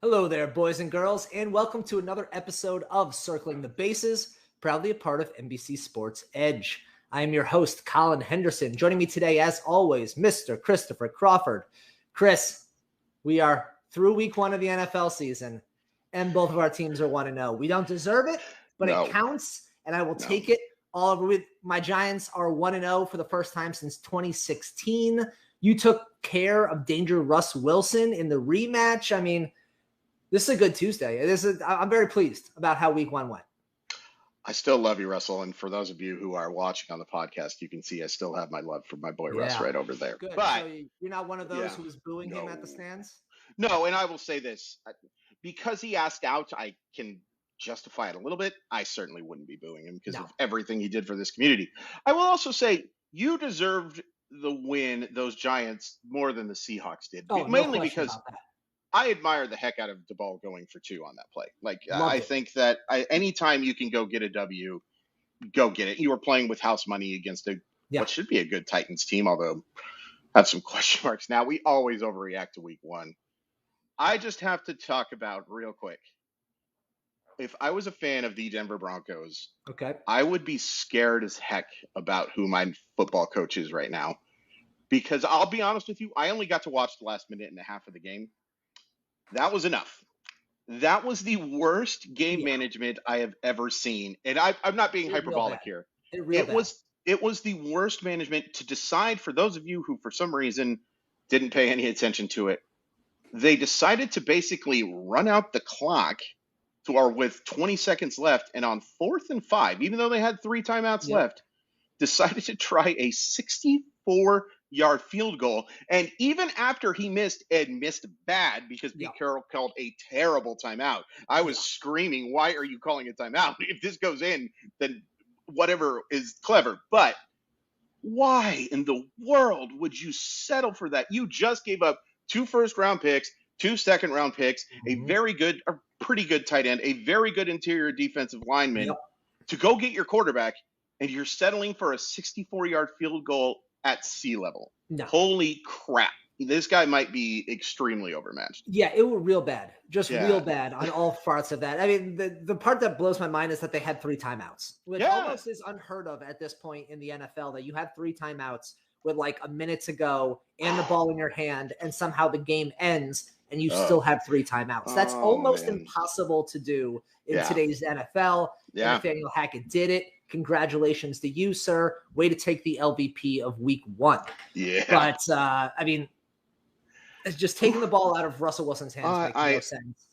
Hello there, boys and girls, and welcome to another episode of Circling the Bases, proudly a part of NBC Sports EDGE. I am your host, Colin Henderson. Joining me today, as always, Mr. Christopher Crawford. Chris, we are through week one of the NFL season, and both of our teams are 1-0. We don't deserve it, but it counts, and I will take it all over with. My Giants are 1-0 for the first time since 2016. You took care of Danger Russ Wilson in the rematch. I mean, this is a good Tuesday. I'm very pleased about how week one went. I still love you, Russell. And for those of you who are watching on the podcast, you can see I still have my love for my boy Russ right over there. Good. But so you're not one of those who was booing him at the stands? No, and I will say this. Because he asked out, I can justify it a little bit. I certainly wouldn't be booing him because of everything he did for this community. I will also say you deserved the win, those Giants, more than the Seahawks did. Mainly because I admire the heck out of the ball going for two on that play. I think that anytime you can go get a W, go get it. You were playing with house money against what should be a good Titans team, although have some question marks. Now, we always overreact to week one. I just have to talk about real quick. If I was a fan of the Denver Broncos, I would be scared as heck about who my football coach is right now. Because I'll be honest with you, I only got to watch the last minute and a half of the game. That was enough. That was the worst game management I have ever seen. And I'm not being hyperbolic here. It was the worst management to decide, for those of you who for some reason didn't pay any attention to it. They decided to basically run out the clock with 20 seconds left, and on 4th and 5, even though they had 3 timeouts left, decided to try a 64-yard field goal. And even after he missed bad because Pete Carroll called a terrible timeout, I was screaming, why are you calling a timeout? If this goes in, then whatever is clever. But why in the world would you settle for that? You just gave up 2 first-round picks, 2 second-round picks, a pretty good tight end, a very good interior defensive lineman to go get your quarterback, and you're settling for a 64-yard field goal at sea level. Holy crap. This guy might be extremely overmatched. Yeah, it was real bad. Real bad on all parts of that. I mean, the part that blows my mind is that they had 3 timeouts, which almost is unheard of at this point in the NFL, that you have 3 timeouts with like a minute to go and the ball in your hand, and somehow the game ends and you still have 3 timeouts. That's almost impossible to do in today's NFL. Nathaniel Hackett did it. Congratulations to you, sir. Way to take the LVP of week one. Yeah. But, I mean, it's just taking the ball out of Russell Wilson's hands makes no sense.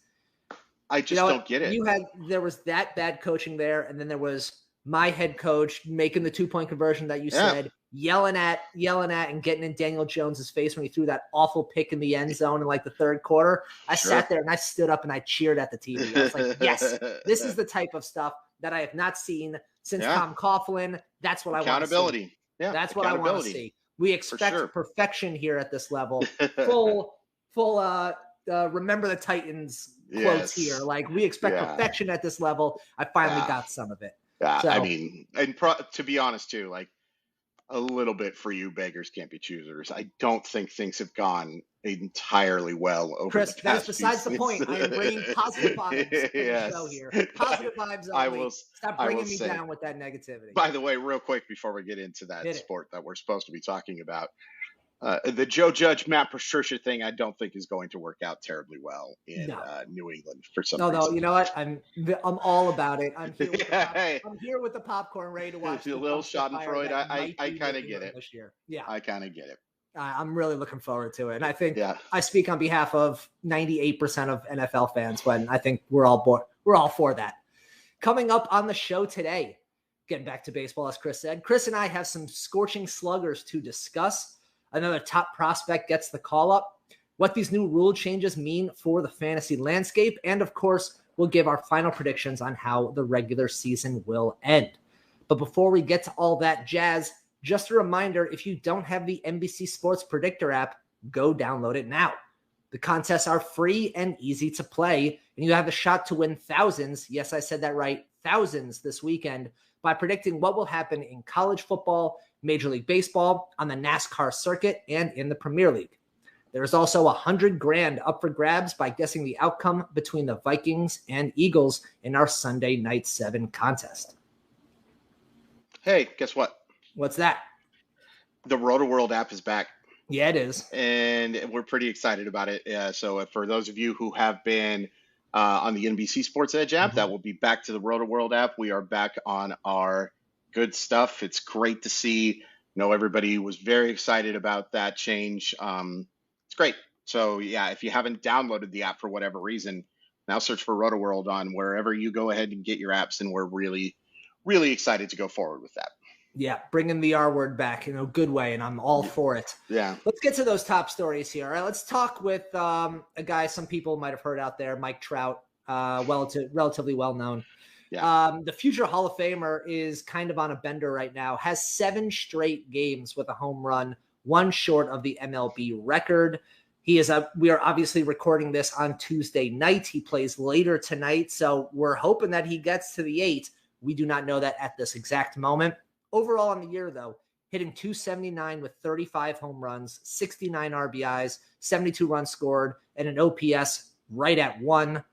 I just don't get it. There was that bad coaching there, and then there was my head coach making the 2-point conversion that you said, yelling at and getting in Daniel Jones's face when he threw that awful pick in the end zone in like the third quarter. I sat there and I stood up and I cheered at the TV. I was like, yes, this is the type of stuff that I have not seen since Tom Coughlin. That's what I want to see. Accountability. Yeah, that's what I want to see. We expect perfection here at this level. Full remember the Titans quotes here. Like, we expect perfection at this level. I finally got some of it. I mean, and to be honest too, like, a little bit for you beggars can't be choosers. I don't think things have gone entirely well over Chris, the past that is besides the point. I am bringing positive vibes to the show here. Positive vibes only. Stop bringing me down with that negativity. By the way, real quick before we get into that sport that we're supposed to be talking about, the Joe Judge, Matt Patricia thing, I don't think is going to work out terribly well in New England for some reason. No, you know what? I'm all about it. I'm here with the popcorn, ready to watch. A little Schadenfreude. I kind of get it. This year. Yeah, I kind of get it. I'm really looking forward to it, and I think I speak on behalf of 98% of NFL fans when I think we're all for that. Coming up on the show today, getting back to baseball, as Chris said, Chris and I have some scorching sluggers to discuss. Another top prospect gets the call up, what these new rule changes mean for the fantasy landscape, and of course, we'll give our final predictions on how the regular season will end. But before we get to all that jazz, just a reminder, if you don't have the NBC Sports Predictor app, go download it now. The contests are free and easy to play, and you have a shot to win thousands, yes, I said that right, thousands this weekend, by predicting what will happen in college football, Major League Baseball, on the NASCAR circuit, and in the Premier League. There's also $100,000 up for grabs by guessing the outcome between the Vikings and Eagles in our Sunday Night 7 contest. Hey, guess what? What's that? The Roto-World app is back. Yeah, it is. And we're pretty excited about it. So for those of you who have been on the NBC Sports EDGE app, that will be back to the Roto-World app. We are back on our good stuff. It's great to see. Everybody was very excited about that change. It's great. So, yeah, if you haven't downloaded the app for whatever reason, now search for Roto-World on wherever you go ahead and get your apps. And we're really, really excited to go forward with that. Yeah, bringing the R word back in a good way, and I'm all for it. Yeah. Let's get to those top stories here. All right, let's talk with a guy some people might have heard out there, Mike Trout, relatively well-known. Yeah. The future Hall of Famer is kind of on a bender right now, has 7 straight games with a home run, 1 short of the MLB record. We are obviously recording this on Tuesday night. He plays later tonight, so we're hoping that he gets to the 8. We do not know that at this exact moment. Overall on the year, though, hitting .279 with 35 home runs, 69 RBIs, 72 runs scored, and an OPS right at 1.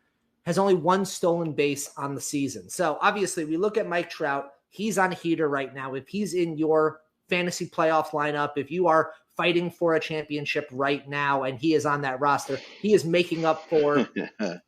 Has only 1 stolen base on the season. So obviously we look at Mike Trout. He's on a heater right now. If he's in your fantasy playoff lineup, if you are fighting for a championship right now and he is on that roster, he is making up for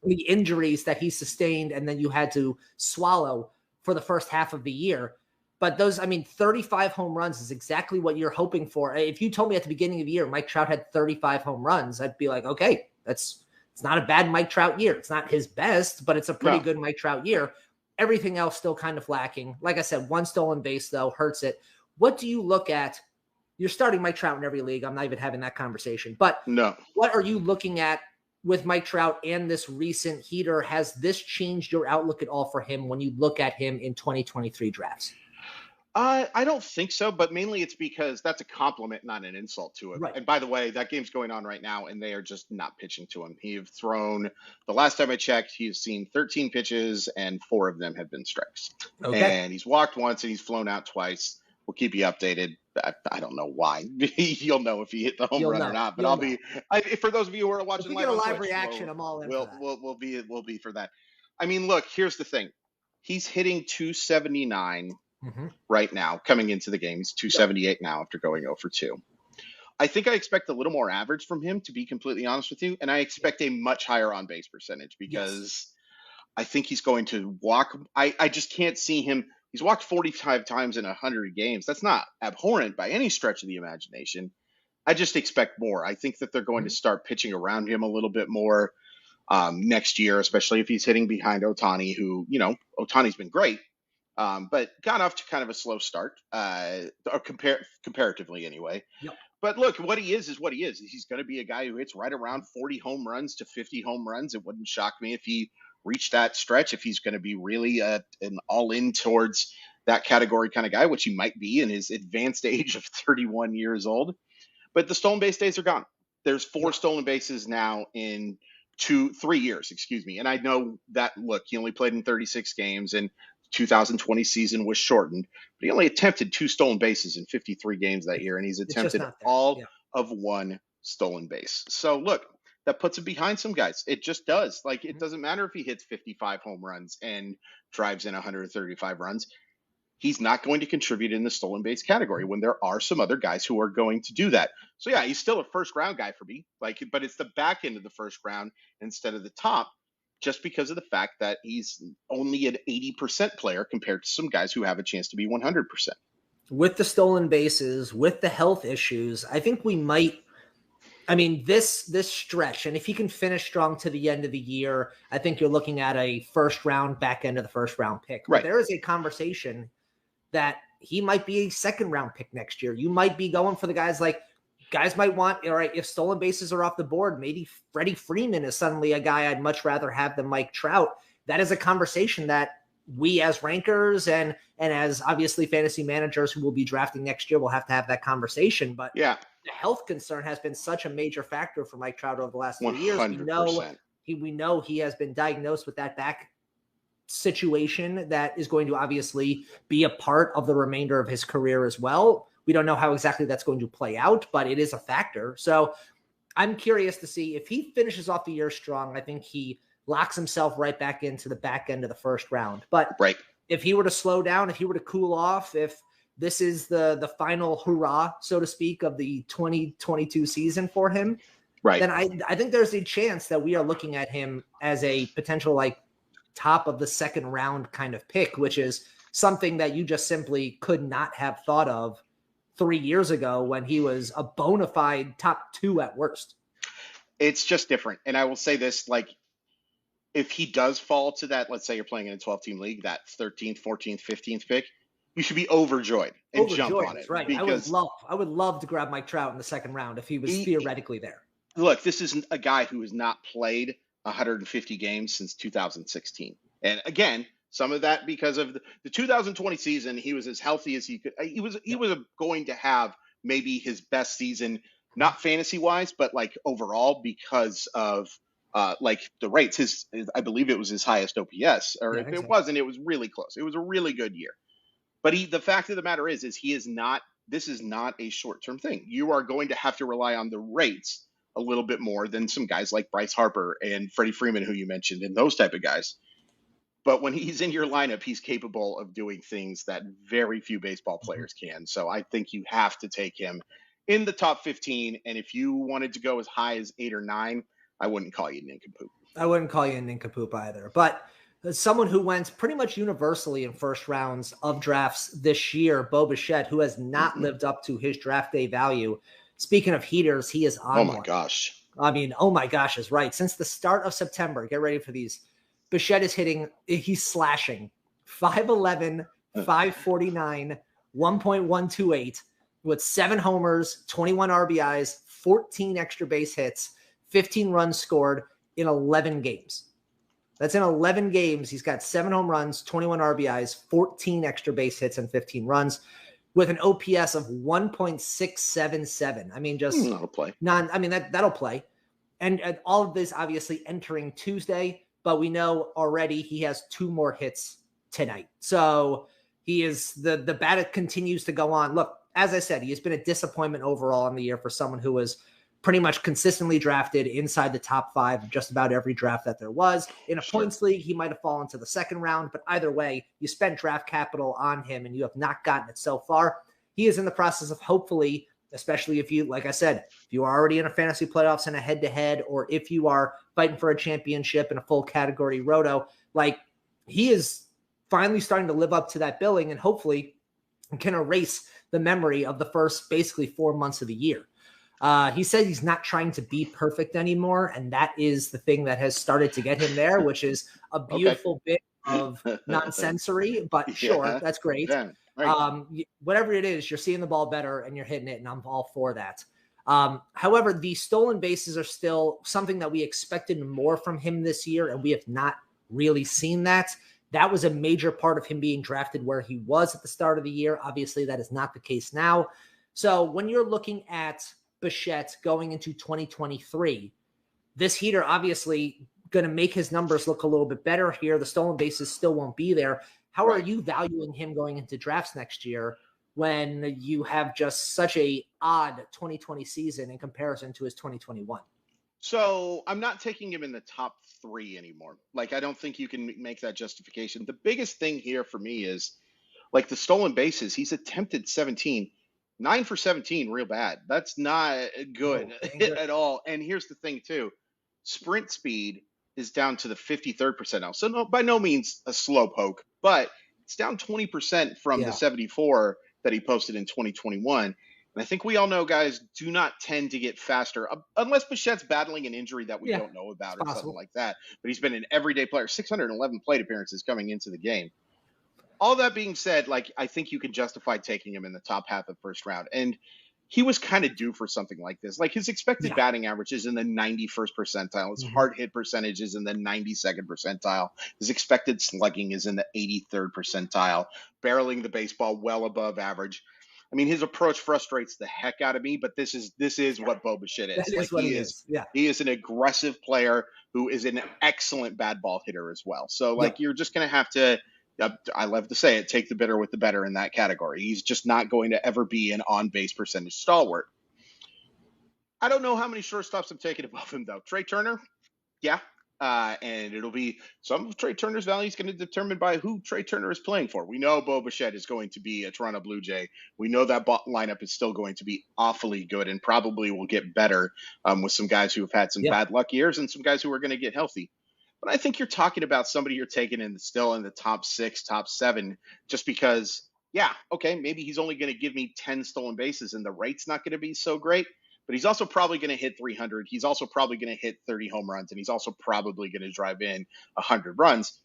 the injuries that he sustained and then you had to swallow for the first half of the year. But 35 home runs is exactly what you're hoping for. If you told me at the beginning of the year Mike Trout had 35 home runs, I'd be like, okay, it's not a bad Mike Trout year. It's not his best, but it's a pretty good Mike Trout year. Everything else still kind of lacking. Like I said, 1 stolen base, though, hurts it. What do you look at? You're starting Mike Trout in every league. I'm not even having that conversation. But no, what are you looking at with Mike Trout and this recent heater? Has this changed your outlook at all for him when you look at him in 2023 drafts? I don't think so, but mainly it's because that's a compliment, not an insult to him. Right. And by the way, that game's going on right now, and they are just not pitching to him. He's thrown, the last time I checked, he's seen 13 pitches, and 4 of them have been strikes. Okay. And he's walked once, and he's flown out twice. We'll keep you updated. I don't know why. You'll know if he hit the home run or not. But for those of you who are watching live, a live reaction, I'm all in. We'll be for that. I mean, look, here's the thing. He's hitting .279. Right now, coming into the game. He's .278 now after going 0 for 2. I think I expect a little more average from him, to be completely honest with you, and I expect a much higher on-base percentage because I think he's going to walk. I just can't see him. He's walked 45 times in 100 games. That's not abhorrent by any stretch of the imagination. I just expect more. I think that they're going to start pitching around him a little bit more next year, especially if he's hitting behind Ohtani, who, Ohtani's been great. But got off to kind of a slow start, or comparatively anyway. Yep. But look, what he is what he is. He's going to be a guy who hits right around 40 home runs to 50 home runs. It wouldn't shock me if he reached that stretch, if he's going to be really an all-in towards that category kind of guy, which he might be in his advanced age of 31 years old. But the stolen base days are gone. There's 4 stolen bases now in 3 years, And I know that, look, he only played in 36 games, and 2020 season was shortened, but he only attempted 2 stolen bases in 53 games that year, and he's attempted all of 1 stolen base. So look, that puts him behind some guys. It just does. Like, it doesn't matter if he hits 55 home runs and drives in 135 runs. He's not going to contribute in the stolen base category when there are some other guys who are going to do that. So yeah, he's still a first round guy for me. But it's the back end of the first round instead of the top, just because of the fact that he's only an 80% player compared to some guys who have a chance to be 100%. With the stolen bases, with the health issues, I think we might, this stretch, and if he can finish strong to the end of the year, I think you're looking at a first round, back end of the first round pick. Right. But there is a conversation that he might be a second round pick next year. You might be going for the guys might want, all right, if stolen bases are off the board, maybe Freddie Freeman is suddenly a guy I'd much rather have than Mike Trout. That is a conversation that we as rankers and as obviously fantasy managers who will be drafting next year will have to have that conversation. But the health concern has been such a major factor for Mike Trout over the last 3 years. 100%. We know he has been diagnosed with that back situation that is going to obviously be a part of the remainder of his career as well. We don't know how exactly that's going to play out, but it is a factor. So I'm curious to see if he finishes off the year strong. I think he locks himself right back into the back end of the first round. But if he were to slow down, if he were to cool off, if this is the final hurrah, so to speak, of the 2022 season for him, then I think there's a chance that we are looking at him as a potential like top of the second round kind of pick, which is something that you just simply could not have thought of 3 years ago when he was a bona fide top 2 at worst. It's just different. And I will say this, like, if he does fall to that, let's say you're playing in a 12-team league, that 13th, 14th, 15th pick, you should be overjoyed and jump on it. Right. I would love to grab Mike Trout in the second round if he was theoretically there. Look, this is a guy who has not played 150 games since 2016. And again, some of that because of the 2020 season, he was as healthy as he could. He was going to have maybe his best season, not fantasy wise, but like overall because of like the rates. I believe it was his highest OPS, or if it wasn't, it was really close. It was a really good year. But the fact of the matter is he is not. This is not a short-term thing. You are going to have to rely on the rates a little bit more than some guys like Bryce Harper and Freddie Freeman, who you mentioned, and those type of guys. But when he's in your lineup, he's capable of doing things that very few baseball players can. So I think you have to take him in the top 15. And if you wanted to go as high as 8 or 9, I wouldn't call you a nincompoop. I wouldn't call you a nincompoop either. But as someone who went pretty much universally in first rounds of drafts this year, Bo Bichette, who has not lived up to his draft day value. Speaking of heaters, he is on. Oh my gosh. I mean, oh my gosh is right. Since the start of September, get ready for these. Bichette is he's slashing 5'11", 549, 1.128 with 7 homers, 21 RBIs, 14 extra base hits, 15 runs scored in 11 games. That's in 11 games. He's got 7 home runs, 21 RBIs, 14 extra base hits, and 15 runs with an OPS of 1.677. I mean, just that'll play. That'll play. And all of this obviously entering Tuesday, but we know already he has 2 more hits tonight. So he is the bat continues to go on. Look, as I said, he has been a disappointment overall in the year for someone who was pretty much consistently drafted inside the top 5 of just about every draft that there was. In a points league, he might have fallen to the second round, but either way, you spent draft capital on him and you have not gotten it so far. He is in the process of hopefully, especially if you, like I said, if you are already in a fantasy playoffs and a head-to-head, or if you are fighting for a championship in a full category roto, like he is finally starting to live up to that billing and hopefully can erase the memory of the first basically 4 months of the year. He said he's not trying to be perfect anymore, and that is the thing that has started to get him there, which is a beautiful bit of nonsensory, but sure, that's great. Yeah, right. Whatever it is, you're seeing the ball better and you're hitting it, and I'm all for that. However, the stolen bases are still something that we expected more from him this year, and we have not really seen that. That was a major part of him being drafted where he was at the start of the year. Obviously, that is not the case now. So when you're looking at Bichette going into 2023, this heater obviously going to make his numbers look a little bit better here. The stolen bases still won't be there. How are you valuing him going into drafts next year when you have just such a odd 2020 season in comparison to his 2021? So I'm not taking him in the top 3 anymore. Like, I don't think you can make that justification. The biggest thing here for me is like the stolen bases. He's attempted 17. 9 for 17, real bad. That's not good at all. And here's the thing, too. Sprint speed is down to the 53rd percentile. So by no means a slow poke, but it's down 20% from the 74 that he posted in 2021. And I think we all know guys do not tend to get faster unless Bichette's battling an injury that we don't know about or something like that. But he's been an everyday player, 611 plate appearances coming into the game. All that being said, like, I think you can justify taking him in the top half of the first round. And he was kind of due for something like this. Like, his expected batting average is in the 91st percentile. His hard hit percentage is in the 92nd percentile. His expected slugging is in the 83rd percentile, barreling the baseball well above average. I mean, his approach frustrates the heck out of me, but this is what Bo Bichette is. That is what he is. Yeah. He is an aggressive player who is an excellent bad ball hitter as well. So, like, you're just going to have to, I love to say it, take the bitter with the better in that category. He's just not going to ever be an on-base percentage stalwart. I don't know how many shortstops I'm taking above him, though. Trey Turner, yeah. And it'll be some of Trey Turner's value is going to determine by who Trey Turner is playing for. We know Bo Bichette is going to be a Toronto Blue Jay. We know that lineup is still going to be awfully good and probably will get better with some guys who have had some bad luck years and some guys who are going to get healthy. But I think you're talking about somebody you're taking still in the top 6, top 7, just because, yeah, okay, maybe he's only going to give me 10 stolen bases and the rate's not going to be so great. But he's also probably going to hit 300. He's also probably going to hit 30 home runs, and he's also probably going to drive in 100 runs.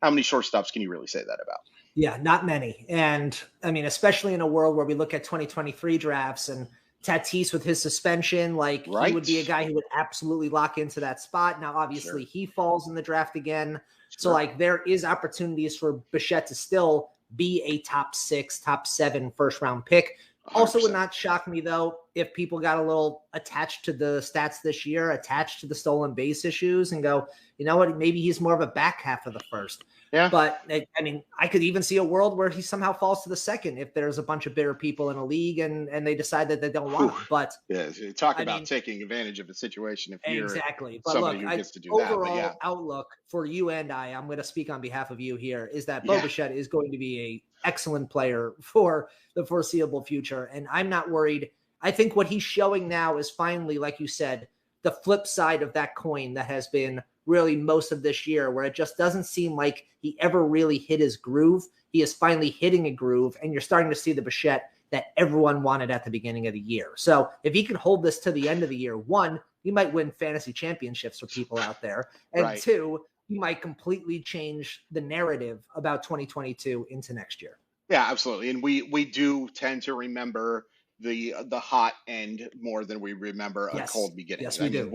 How many shortstops can you really say that about? Yeah, not many. And I mean, especially in a world where we look at 2023 drafts and Tatis with his suspension, like he would be a guy who would absolutely lock into that spot. Now, obviously, he falls in the draft again. So, like, there is opportunities for Bichette to still be a top 6, top 7 first-round pick. 100%. Also would not shock me, though, if people got a little attached to the stats this year, attached to the stolen base issues, and go, you know what, maybe he's more of a back half of the first. Yeah. But, I mean, I could even see a world where he somehow falls to the second if there's a bunch of bitter people in a league and they decide that they don't want him. But yeah, talk about taking advantage of a situation if you're exactly. But somebody look, who gets to do overall that. outlook for you and I'm going to speak on behalf of you here, is that Bo Bichette is going to be a excellent player for the foreseeable future. And I'm not worried. I think what he's showing now is finally, like you said, the flip side of that coin that has been really most of this year, where it just doesn't seem like he ever really hit his groove. He is finally hitting a groove, and you're starting to see the Bichette that everyone wanted at the beginning of the year. So if he can hold this to the end of the year, 1, he might win fantasy championships for people out there. And 2, he might completely change the narrative about 2022 into next year. Yeah, absolutely. And we do tend to remember the hot end more than we remember a cold beginning. Yes, we do.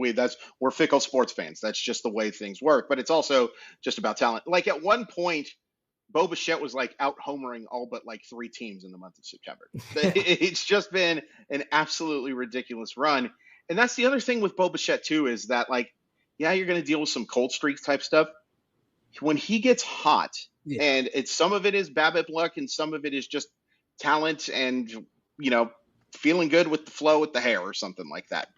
We're fickle sports fans. That's just the way things work. But it's also just about talent. Like at one point, Bo Bichette was like out homering all but like 3 teams in the month of September. It's just been an absolutely ridiculous run. And that's the other thing with Bo Bichette too, is that like, yeah, you're going to deal with some cold streaks type stuff. When he gets hot, and some of it is BABIP luck and some of it is just talent and, you know, feeling good with the flow with the hair or something like that.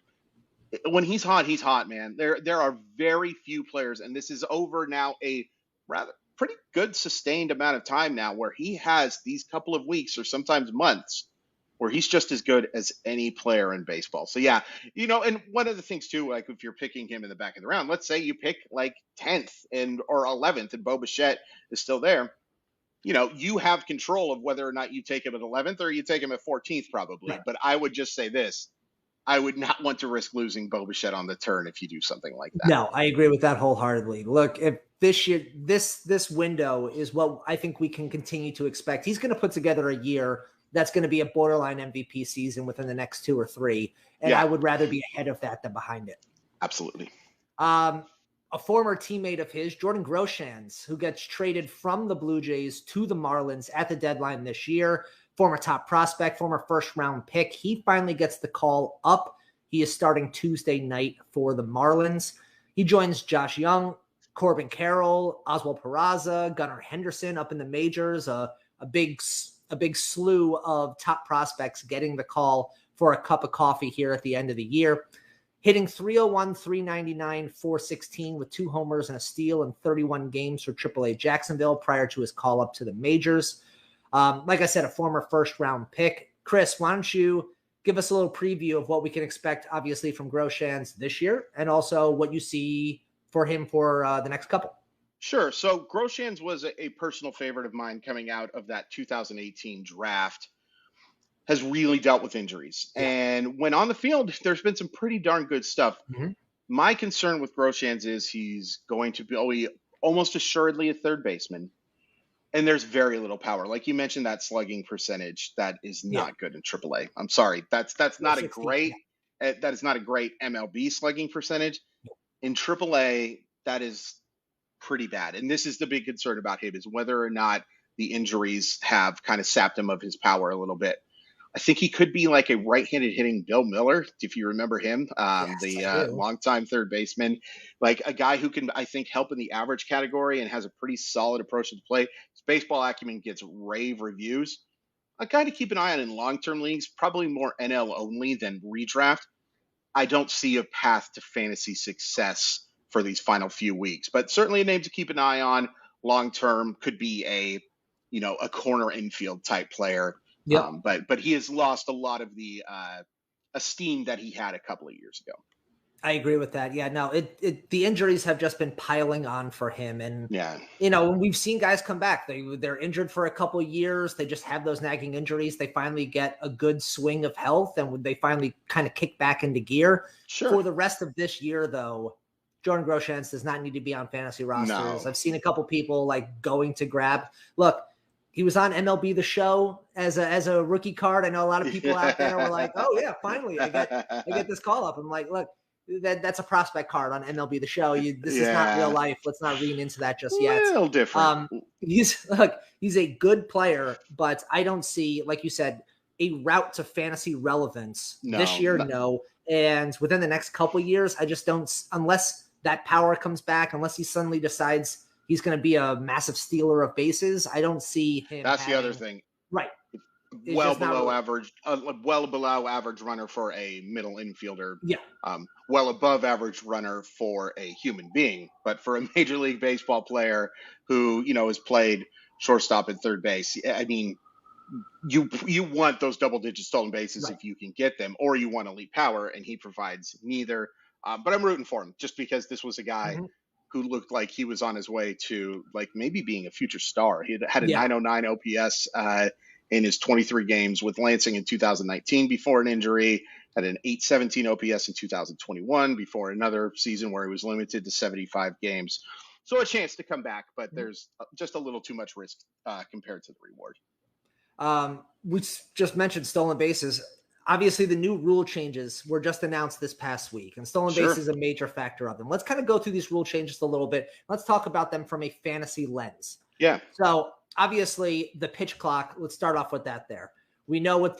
When he's hot, man. There are very few players, and this is over now a rather pretty good sustained amount of time now, where he has these couple of weeks or sometimes months where he's just as good as any player in baseball. So yeah, you know, and one of the things too, like if you're picking him in the back of the round, let's say you pick like 10th or 11th and Bo Bichette is still there, you know, you have control of whether or not you take him at 11th or you take him at 14th probably. Right. But I would just say this: I would not want to risk losing Bo Bichette on the turn if you do something like that. No, I agree with that wholeheartedly. Look, if this year, this window is what I think we can continue to expect. He's going to put together a year that's going to be a borderline MVP season within the next 2 or 3. And I would rather be ahead of that than behind it. Absolutely. A former teammate of his, Jordan Groshans, who gets traded from the Blue Jays to the Marlins at the deadline this year, former top prospect, former first-round pick. He finally gets the call up. He is starting Tuesday night for the Marlins. He joins Josh Young, Corbin Carroll, Oswald Peraza, Gunnar Henderson up in the majors, a big slew of top prospects getting the call for a cup of coffee here at the end of the year. Hitting .301, .399, .416 with 2 homers and a steal in 31 games for AAA Jacksonville prior to his call up to the majors. Like I said, a former first-round pick. Chris, why don't you give us a little preview of what we can expect, obviously, from Groshans this year, and also what you see for him for the next couple. Sure. So Groshans was a personal favorite of mine coming out of that 2018 draft. Has really dealt with injuries. Yeah. And when on the field, there's been some pretty darn good stuff. Mm-hmm. My concern with Groshans is he's going to be almost assuredly a third baseman. And there's very little power. Like you mentioned, that slugging percentage, that is not good in AAA. I'm sorry. That's not a great that is not a great MLB slugging percentage. In AAA, that is pretty bad. And this is the big concern about him, is whether or not the injuries have kind of sapped him of his power a little bit. I think he could be like a right-handed hitting Bill Miller, if you remember him, the longtime third baseman, like a guy who can, I think, help in the average category and has a pretty solid approach to the play. His baseball acumen gets rave reviews. A guy to keep an eye on in long-term leagues, probably more NL only than redraft. I don't see a path to fantasy success for these final few weeks. But certainly a name to keep an eye on long term. Could be a corner infield type player. Yep. But he has lost a lot of the esteem that he had a couple of years ago. I agree with that. Yeah, no, the injuries have just been piling on for him. And, yeah, when we've seen guys come back, they're injured for a couple of years. They just have those nagging injuries. They finally get a good swing of health, and they finally kind of kick back into gear. Sure. For the rest of this year, though, Jordan Groshans does not need to be on fantasy rosters. No. I've seen a couple people going to grab. Look, he was on MLB The Show as a rookie card. I know a lot of people out there were like, "Oh yeah, finally I get this call up." I'm like, look. That's a prospect card on MLB The Show. This is not real life. Let's not read into that just yet. A little different. He's a good player, but I don't see, like you said, a route to fantasy relevance this year. No, and within the next couple of years, I just don't. Unless that power comes back, unless he suddenly decides he's going to be a massive stealer of bases, I don't see him. That's the other thing, right? Well below average runner for a middle infielder. Yeah. Well above average runner for a human being, but for a Major League Baseball player who has played shortstop and third base, I mean, you want those double-digit stolen bases if you can get them, or you want elite power, and he provides neither. But I'm rooting for him just because this was a guy who looked like he was on his way to maybe being a future star. He had a 909 OPS in his 23 games with Lansing in 2019 before an injury, had an 817 OPS in 2021 before another season where he was limited to 75 games. So a chance to come back, but there's just a little too much risk compared to the reward. We just mentioned stolen bases. Obviously, the new rule changes were just announced this past week, and stolen base is a major factor of them. Let's kind of go through these rule changes a little bit. Let's talk about them from a fantasy lens. Yeah. So obviously, the pitch clock, let's start off with that there. We know what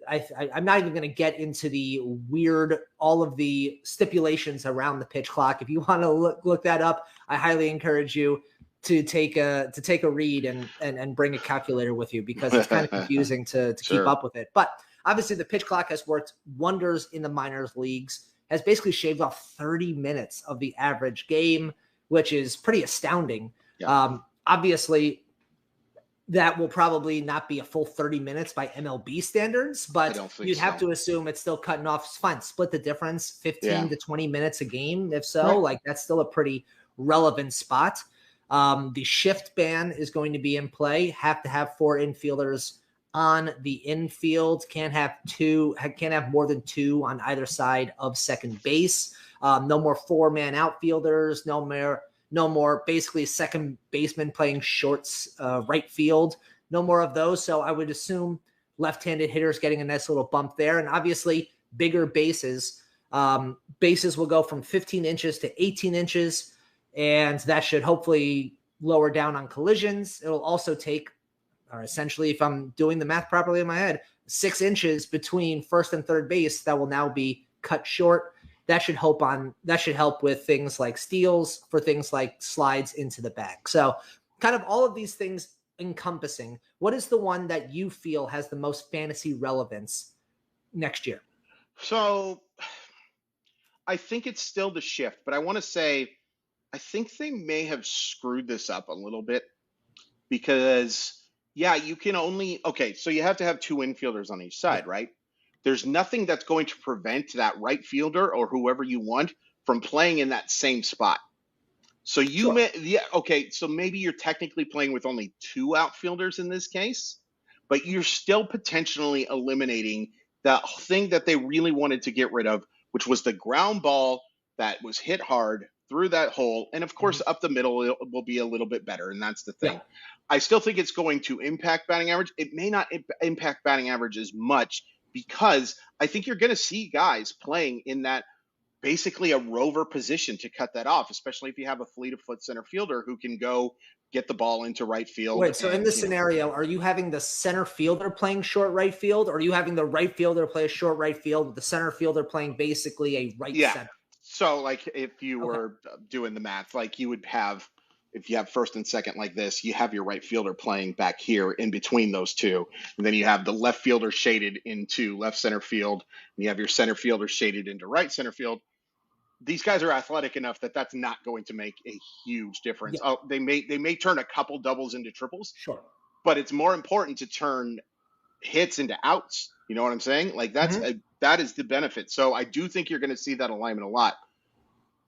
I'm not even going to get into all of the stipulations around the pitch clock. If you want to look that up, I highly encourage you to take a read and bring a calculator with you, because it's kind of confusing to keep up with it. But obviously the pitch clock has worked wonders in the minors leagues, has basically shaved off 30 minutes of the average game, which is pretty astounding. Yeah. Obviously, that will probably not be a full 30 minutes by MLB standards, but you'd have to assume it's still cutting off. It's fine. Split the difference, 15 to 20 minutes a game. If so, that's still a pretty relevant spot. The shift ban is going to be in play. Have to have 4 infielders on the infield. Can't have more than 2 on either side of second base. No more 4-man outfielders. No more basically second baseman playing shorts, right field. No more of those. So I would assume left-handed hitters getting a nice little bump there. And obviously bigger bases. Bases will go from 15 inches to 18 inches. And that should hopefully lower down on collisions. It'll also take, or essentially, if I'm doing the math properly in my head, 6 inches between first and third base that will now be cut short. That should help with things like steals, for things like slides into the bag. So kind of all of these things encompassing, what is the one that you feel has the most fantasy relevance next year? So I think it's still the shift, but I want to say, I think they may have screwed this up a little bit because, you can only, so you have to have 2 infielders on each side, right? There's nothing that's going to prevent that right fielder or whoever you want from playing in that same spot. So so maybe you're technically playing with only 2 outfielders in this case, but you're still potentially eliminating the thing that they really wanted to get rid of, which was the ground ball that was hit hard through that hole. And of course, up the middle, it will be a little bit better. And that's the thing. Yeah. I still think it's going to impact batting average. It may not impact batting average as much, because I think you're going to see guys playing in that basically a rover position to cut that off, especially if you have a fleet-of-foot center fielder who can go get the ball into right field. Wait, so in this scenario, are you having the center fielder playing short right field, or are you having the right fielder play a short right field with the center fielder playing basically a right center? So if you were doing the math, you would have if you have first and second like this, you have your right fielder playing back here in between those two. And then you have the left fielder shaded into left center field. And you have your center fielder shaded into right center field. These guys are athletic enough that that's not going to make a huge difference. Yeah. Oh, they may turn a couple doubles into triples. Sure. But it's more important to turn hits into outs. You know what I'm saying? Like that is the benefit. So I do think you're going to see that alignment a lot.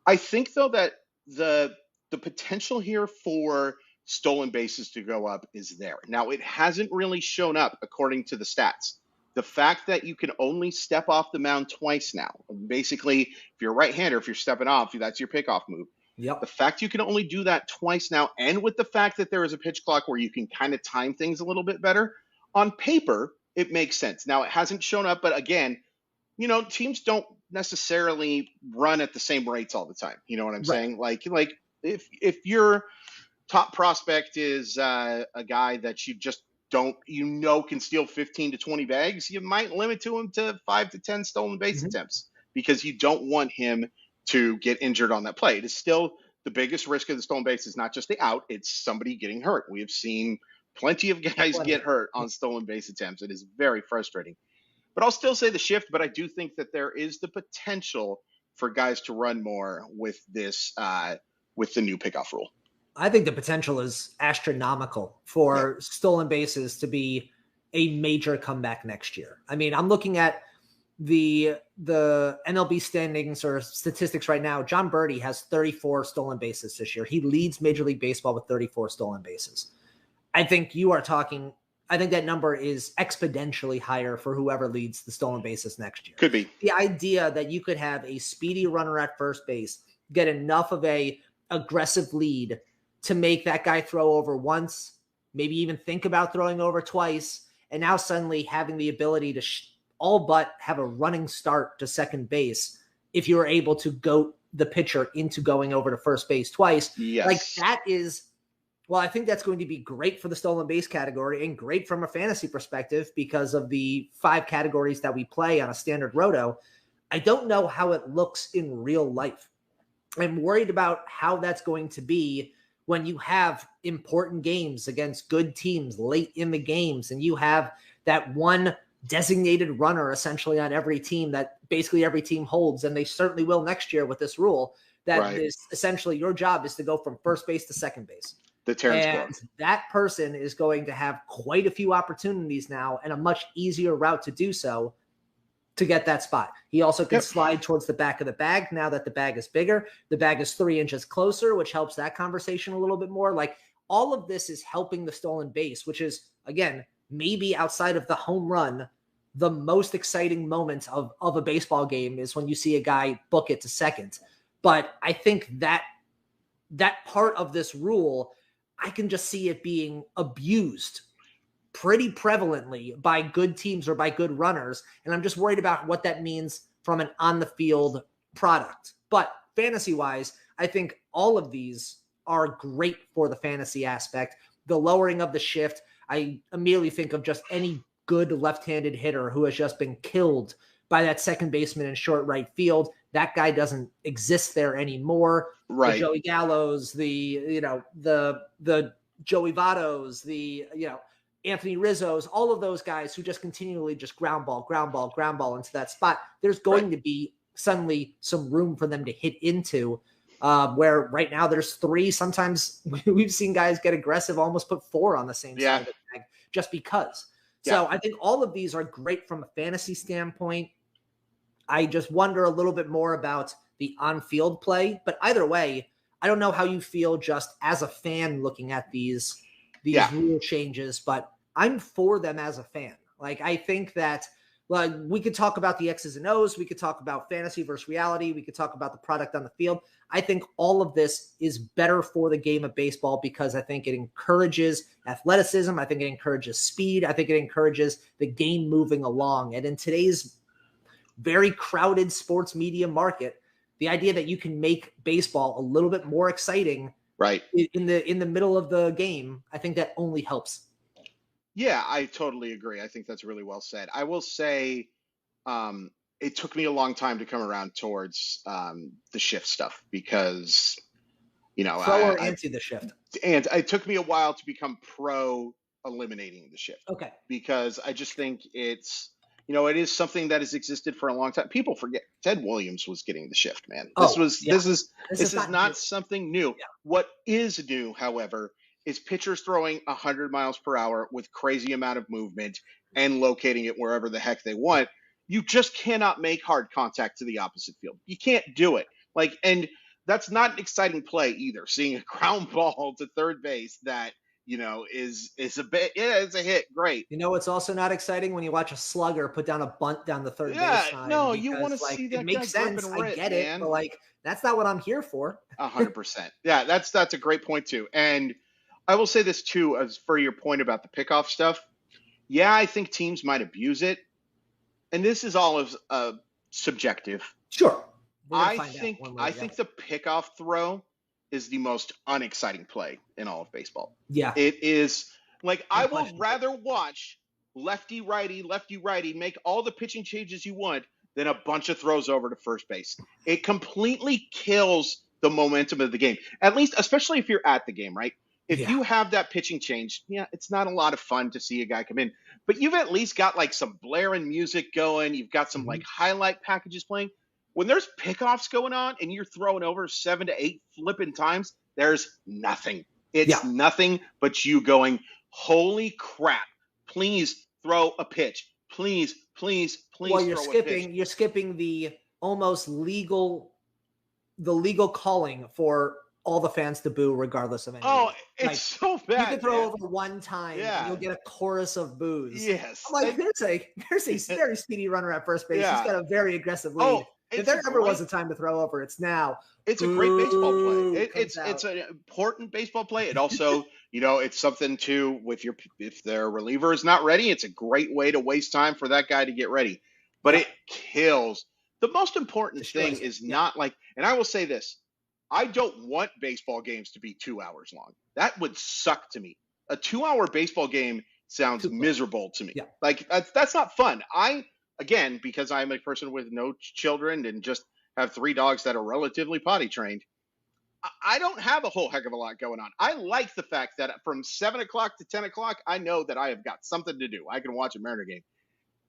I think though that the potential here for stolen bases to go up is there. Now, it hasn't really shown up according to the stats. The fact that you can only step off the mound twice now, basically, if you're a right-hander, if you're stepping off, that's your pickoff move. Yep. The fact you can only do that twice now, and with the fact that there is a pitch clock where you can kind of time things a little bit better, on paper, it makes sense. Now, it hasn't shown up, but again, teams don't necessarily run at the same rates all the time. You know what I'm saying? Like if your top prospect is a guy that you just don't, can steal 15 to 20 bags, you might limit him to 5 to 10 stolen base attempts because you don't want him to get injured on that play. It is still the biggest risk of the stolen base is not just the out, it's somebody getting hurt. We have seen plenty of guys get hurt on stolen base attempts. It is very frustrating. But I'll still say the shift, but I do think that there is the potential for guys to run more with this, with the new pickoff rule. I think the potential is astronomical for stolen bases to be a major comeback next year. I mean, I'm looking at the MLB standings or statistics right now. John Birdie has 34 stolen bases this year. He leads Major League Baseball with 34 stolen bases. I think that number is exponentially higher for whoever leads the stolen bases next year. Could be. The idea that you could have a speedy runner at first base, get enough of a aggressive lead to make that guy throw over once, maybe even think about throwing over twice, and now suddenly having the ability to all but have a running start to second base if you're able to goat the pitcher into going over to first base twice. Yes. Like that is... Well, I think that's going to be great for the stolen base category and great from a fantasy perspective because of the 5 categories that we play on a standard roto. I don't know how it looks in real life. I'm worried about how that's going to be when you have important games against good teams late in the games and you have that one designated runner essentially on every team that basically every team holds, and they certainly will next year with this rule, that is essentially your job is to go from first base to second base. And that person is going to have quite a few opportunities now and a much easier route to do so to get that spot. He also can slide towards the back of the bag now that the bag is bigger. The bag is 3 inches closer, which helps that conversation a little bit more. Like all of this is helping the stolen base, which is, again, maybe outside of the home run, the most exciting moment of a baseball game is when you see a guy book it to second. But I think that part of this rule, I can just see it being abused pretty prevalently by good teams or by good runners. And I'm just worried about what that means from an on-the-field product. But fantasy-wise, I think all of these are great for the fantasy aspect. The lowering of the shift, I immediately think of just any good left-handed hitter who has just been killed by that second baseman in short right field. That guy doesn't exist there anymore. Right. The Joey Gallos, the Joey Vottos, the Anthony Rizzo's, all of those guys who just continually just ground ball into that spot. There's going to be suddenly some room for them to hit into, where right now there's 3. Sometimes we've seen guys get aggressive, almost put 4 on the same side of the bag just because. So I think all of these are great from a fantasy standpoint. I just wonder a little bit more about the on-field play. But either way, I don't know how you feel just as a fan looking at these rule changes, but I'm for them as a fan. Like, I think that we could talk about the X's and O's. We could talk about fantasy versus reality. We could talk about the product on the field. I think all of this is better for the game of baseball because I think it encourages athleticism. I think it encourages speed. I think it encourages the game moving along. And in today's very crowded sports media market, the idea that you can make baseball a little bit more exciting in the middle of the game, I think that only helps. Yeah, I totally agree. I think that's really well said. I will say it took me a long time to come around towards the shift stuff because Pro or anti the shift? And it took me a while to become pro eliminating the shift. Okay. Because I just think it's, it is something that has existed for a long time. People forget Ted Williams was getting the shift, man. This is not something new. Yeah. What is new, however, is pitchers throwing 100 miles per hour with crazy amount of movement and locating it wherever the heck they want. You just cannot make hard contact to the opposite field. You can't do it. And that's not an exciting play either. Seeing a ground ball to third base that, is a bit, it's a hit. Great. It's also not exciting when you watch a slugger put down a bunt down the third base line. No, you want to see that. It makes sense. I get it, but that's not what I'm here for. 100%. Yeah, that's a great point too. And I will say this too, as for your point about the pickoff stuff. Yeah, I think teams might abuse it, and this is all of subjective. Sure. I think the pickoff throw is the most unexciting play in all of baseball. Yeah. It is. I will rather watch lefty righty make all the pitching changes you want than a bunch of throws over to first base. It completely kills the momentum of the game. At least, especially if you're at the game, right? If you have that pitching change, it's not a lot of fun to see a guy come in. But you've at least got some blaring music going. You've got some highlight packages playing. When there's pickoffs going on and you're throwing over 7 to 8 flipping times, there's nothing. It's nothing but you going, holy crap, please throw a pitch. Please well, you're skipping the almost legal calling for all the fans to boo regardless of anything. Oh, it's so bad. You can throw over one time and you'll get a chorus of boos. Yes. I'm there's a very speedy runner at first base. He's got a very aggressive lead. If there ever was a time to throw over, it's now. It's a great baseball play. It's an important baseball play. It also, it's something too if their reliever is not ready, it's a great way to waste time for that guy to get ready. But it kills. The most important thing is not and I will say this, I don't want baseball games to be 2 hours long. That would suck to me. A 2-hour baseball game sounds miserable to me. Yeah. That's not fun. Again, because I'm a person with no children and just have 3 dogs that are relatively potty trained, I don't have a whole heck of a lot going on. I like the fact that from 7 o'clock to 10 o'clock, I know that I have got something to do. I can watch a Mariner game.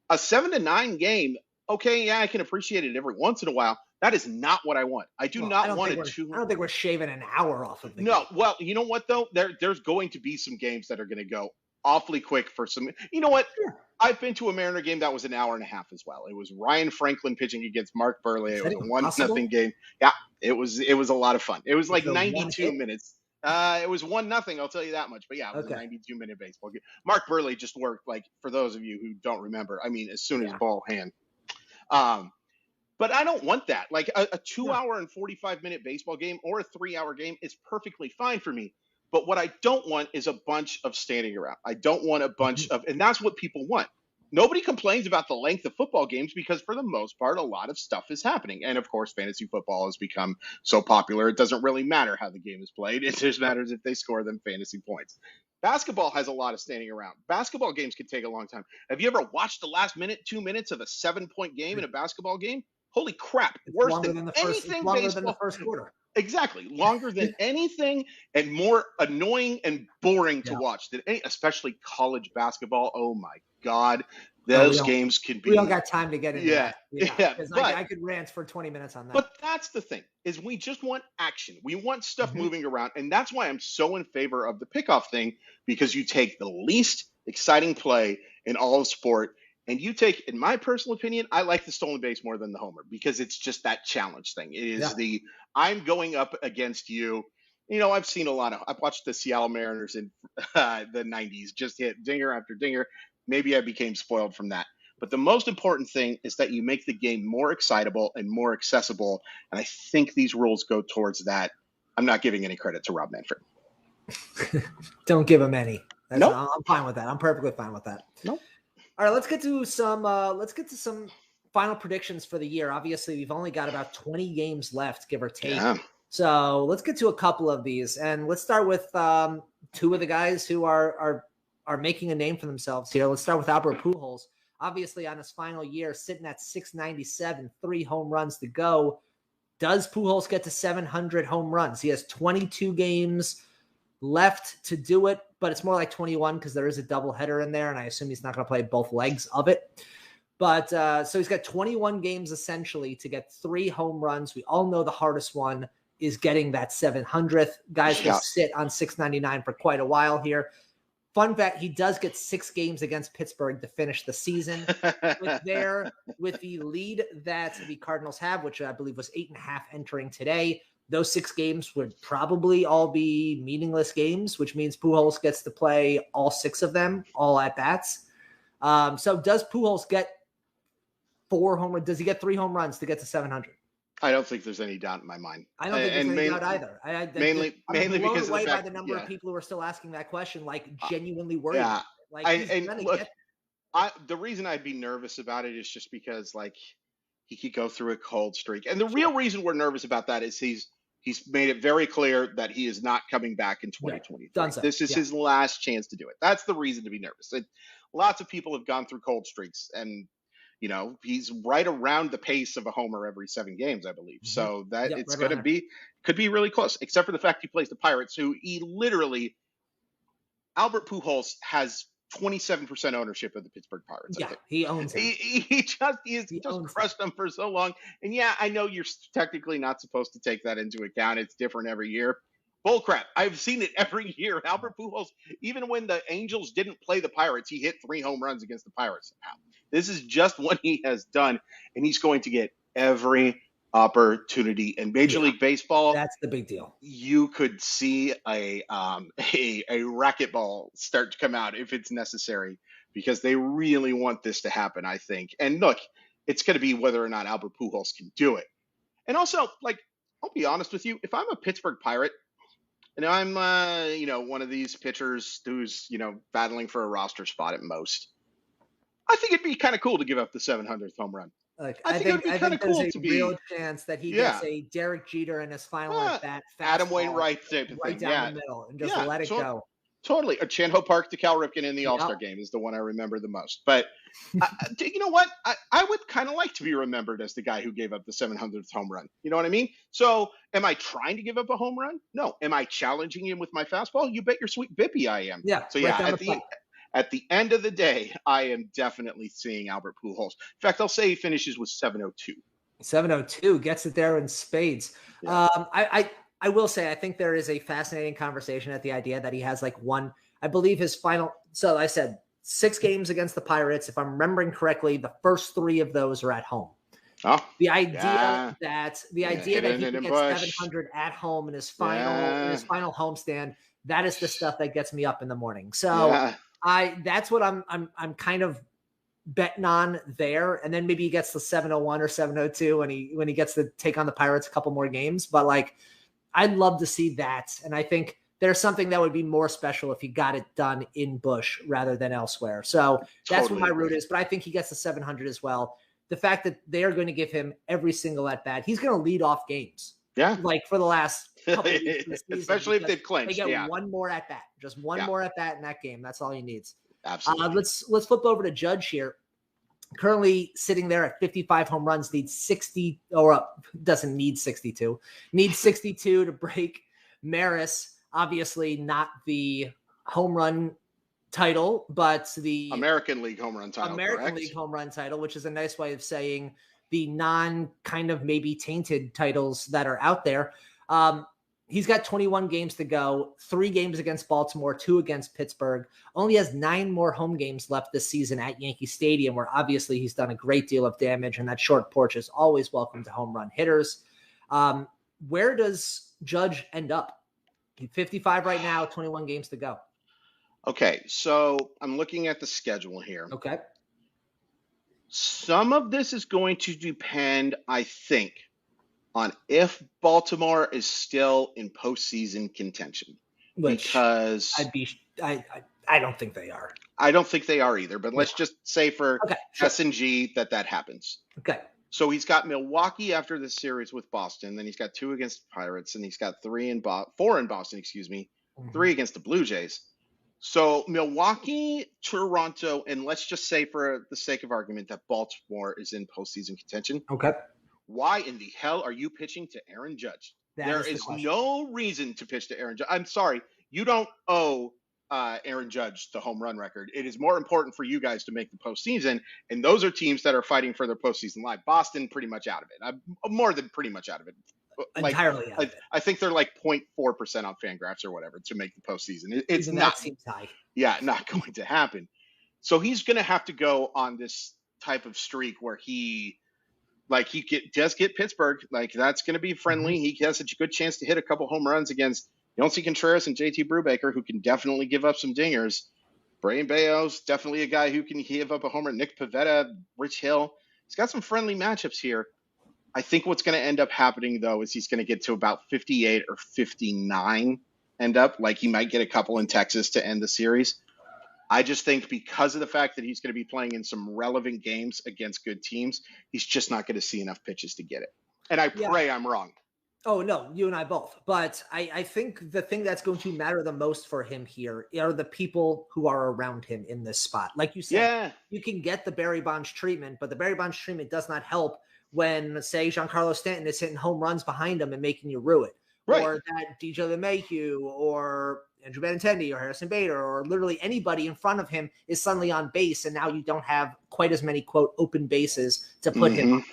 A 7 to 9 game, okay, yeah, I can appreciate it every once in a while. That is not what I want. I don't think we're shaving an hour off of the game. Well, you know what, though? There's going to be some games that are going to go awfully quick for some. You know what? Yeah. I've been to a Mariner game that was an hour and a half as well. It was Ryan Franklin pitching against Mark Burley. It was a 1-0 game. Yeah, it was a lot of fun. It was 92 minutes. It was 1-0. I'll tell you that much. But yeah, it was a 92-minute baseball game. Mark Burley just worked for those of you who don't remember. I mean, as soon as ball hand. But I don't want that. A 2-hour and 45-minute baseball game or a 3-hour game is perfectly fine for me. But what I don't want is a bunch of standing around. I don't want a bunch of, and that's what people want. Nobody complains about the length of football games because for the most part, a lot of stuff is happening. And of course, fantasy football has become so popular, it doesn't really matter how the game is played. It just matters if they score them fantasy points. Basketball has a lot of standing around. Basketball games can take a long time. Have you ever watched the last 2 minutes of a 7-point game in a basketball game? Holy crap. Worse than anything longer than the first quarter. Exactly. Longer than anything and more annoying and boring to watch than especially college basketball. Oh my God. Those games can be. We don't got time to get into that. Yeah. I could rant for 20 minutes on that. But that's the thing, is we just want action. We want stuff moving around. And that's why I'm so in favor of the pickoff thing, because you take the least exciting play in all of sport. And you take, in my personal opinion, I like the stolen base more than the homer because it's just that challenge thing. It is I'm going up against you. I've watched the Seattle Mariners in the 90s just hit dinger after dinger. Maybe I became spoiled from that. But the most important thing is that you make the game more excitable and more accessible. And I think these rules go towards that. I'm not giving any credit to Rob Manfred. Don't give him any. Nope. I'm fine with that. I'm perfectly fine with that. Nope. All right, let's get to some final predictions for the year. Obviously, we've only got about 20 games left, give or take. Yeah. So let's get to a couple of these, and let's start with 2 of the guys who are making a name for themselves here. Let's start with Albert Pujols. Obviously, on his final year, sitting at 697, 3 home runs to go. Does Pujols get to 700 home runs? He has 22 games left to do it, but it's more like 21 because there is a doubleheader in there, and I assume he's not going to play both legs of it. But so he's got 21 games essentially to get 3 home runs. We all know the hardest one is getting that 700th. Guys will sit on 699 for quite a while here. Fun fact, he does get 6 games against Pittsburgh to finish the season. With the lead that the Cardinals have, which I believe was 8.5 entering today, those 6 games would probably all be meaningless games, which means Pujols gets to play all 6 of them, all at bats. So does Pujols get 4 home runs? Does he get 3 home runs to get to 700? I don't think there's any doubt in my mind. I don't think there's any doubt either. Mainly because away by the number of people who are still asking that question, like genuinely worried. Yeah. Like the reason I'd be nervous about it is just because like he could go through a cold streak, and the real reason we're nervous about that is he's made it very clear that he is not coming back in 2023. So. This is his last chance to do it. That's the reason to be nervous. Lots of people have gone through cold streaks, and he's right around the pace of a homer every 7 games, I believe. Mm-hmm. So that it's going to could be really close, except for the fact he plays the Pirates, who Albert Pujols has 27% ownership of the Pittsburgh Pirates. Yeah, he owns it. He just crushed them for so long. And yeah, I know you're technically not supposed to take that into account. It's different every year. Bullcrap. I've seen it every year. Albert Pujols, even when the Angels didn't play the Pirates, he hit 3 home runs against the Pirates somehow. This is just what he has done, and he's going to get every opportunity in Major League Baseball. That's the big deal. You could see a racquetball start to come out if it's necessary, because they really want this to happen, I think. And look, it's going to be whether or not Albert Pujols can do it. And also, like, I'll be honest with you, if I'm a Pittsburgh Pirate and I'm one of these pitchers who's battling for a roster spot at most, I think it'd be kind of cool to give up the 700th home run. Look, I think it'd be kind of cool to be. Real chance that he gets a Derek Jeter in his final at bat, Adam Wainwright type of right thing, down the middle, and just let it go. Totally. Chan-Ho Park to Cal Ripken in the All-Star game is the one I remember the most. But you know what? I would kind of like to be remembered as the guy who gave up the 700th home run. You know what I mean? So am I trying to give up a home run? No. Am I challenging him with my fastball? You bet your sweet bippy I am. Yeah. So at the end of the day, I am definitely seeing Albert Pujols. In fact, I'll say he finishes with 702. 702 gets it there in spades. Yeah. I will say, I think there is a fascinating conversation at the idea that he has like one, I believe his final. So I said 6 games against the Pirates. If I'm remembering correctly, the first 3 of those are at home. Oh, the idea that he can get 700 at home in his final homestand, that is the stuff that gets me up in the morning. So that's what I'm kind of betting on there. And then maybe he gets the 701 or 702 when he gets to take on the Pirates a couple more games. But like, I'd love to see that. And I think there's something that would be more special if he got it done in Busch rather than elsewhere. So that's what my route is. But I think he gets the 700 as well. The fact that they are going to give him every single at bat, he's going to lead off games. Yeah. Like for the last couple of weeks of the season, especially if they've clinched. They get one more at bat, just one more at bat in that game. That's all he needs. Absolutely. Let's flip over to Judge here. Currently sitting there at 55 home runs, needs 60 or doesn't need 62, needs 62 to break Maris. Obviously not the home run title, but the American League home run title. League home run title, which is a nice way of saying the non kind of maybe tainted titles that are out there. He's got 21 games to go, 3 games against Baltimore, 2 against Pittsburgh. Only has 9 more home games left this season at Yankee Stadium, where obviously he's done a great deal of damage, and that short porch is always welcome to home run hitters. Where does Judge end up? He's 55 right now, 21 games to go. Okay, so I'm looking at the schedule here. Okay. Some of this is going to depend, I think, on if Baltimore is still in postseason contention. Because I don't think they are. I don't think they are either, but let's just say for S&G that happens. Okay. So he's got Milwaukee after the series with Boston, then he's got 2 against the Pirates, and he's got 4 in Boston, 3 against the Blue Jays. So Milwaukee, Toronto, and let's just say for the sake of argument that Baltimore is in postseason contention. Okay. why in the hell are you pitching to Aaron Judge? There is no reason to pitch to Aaron Judge. I'm sorry. You don't owe Aaron Judge the home run record. It is more important for you guys to make the postseason, and those are teams that are fighting for their postseason life. Boston pretty much out of it. I'm more than pretty much out of it. Entirely out of it. I think they're like 0.4% on Fangraphs or whatever to make the postseason. It's Even not. That seems high. Yeah, not going to happen. So he's going to have to go on this type of streak where he does get Pittsburgh. Like, that's going to be friendly. Mm-hmm. He has a good chance to hit a couple home runs against Yonsei Contreras and JT Brubaker, who can definitely give up some dingers. Brayan Bello's definitely a guy who can give up a homer. Nick Pivetta, Rich Hill. He's got some friendly matchups here. I think what's going to end up happening, though, is he's going to get to about 58 or 59 end up. Like, he might get a couple in Texas to end the series. I just think because of the fact that he's going to be playing in some relevant games against good teams, he's just not going to see enough pitches to get it. And I pray I'm wrong. Oh, no, you and I both. But I think the thing that's going to matter the most for him here are the people who are around him in this spot. Like you said, you can get the Barry Bonds treatment, but the Barry Bonds treatment does not help when, say, Giancarlo Stanton is hitting home runs behind him and making you rue it. Right. Or that DJ LeMahieu or Andrew Benintendi or Harrison Bader or literally anybody in front of him is suddenly on base, and now you don't have quite as many, quote, open bases to put him on.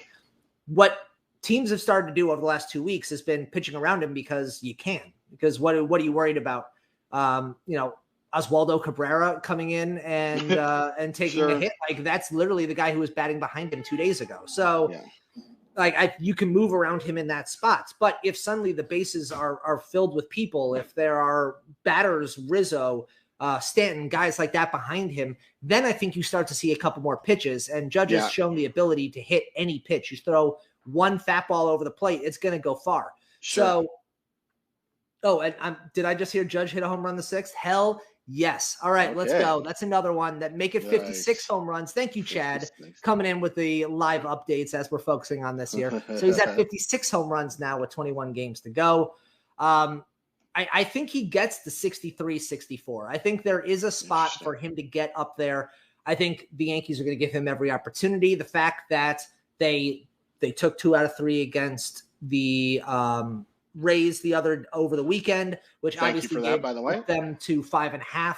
What teams have started to do over the last 2 weeks has been pitching around him because you can. Because what are you worried about? Oswaldo Cabrera coming in and taking a hit. Like, that's literally the guy who was batting behind him 2 days ago. So you can move around him in that spot. But if suddenly the bases are filled with people, if there are batters, Rizzo, Stanton, guys like that behind him, then I think you start to see a couple more pitches. And Judge has shown the ability to hit any pitch. You throw one fat ball over the plate, it's going to go far. Sure. So, did I just hear Judge hit a home run the 6th? Hell yes. All right, let's go. That's another one that make it 56 home runs. Thank you, Chad, coming in with the live updates as we're focusing on this here. So he's at 56 home runs now with 21 games to go. I think he gets the 63, 64. I think there is a spot for him to get up there. I think the Yankees are going to give him every opportunity. The fact that they took 2 out of 3 against the Rays over the weekend, which obviously gave them to 5.5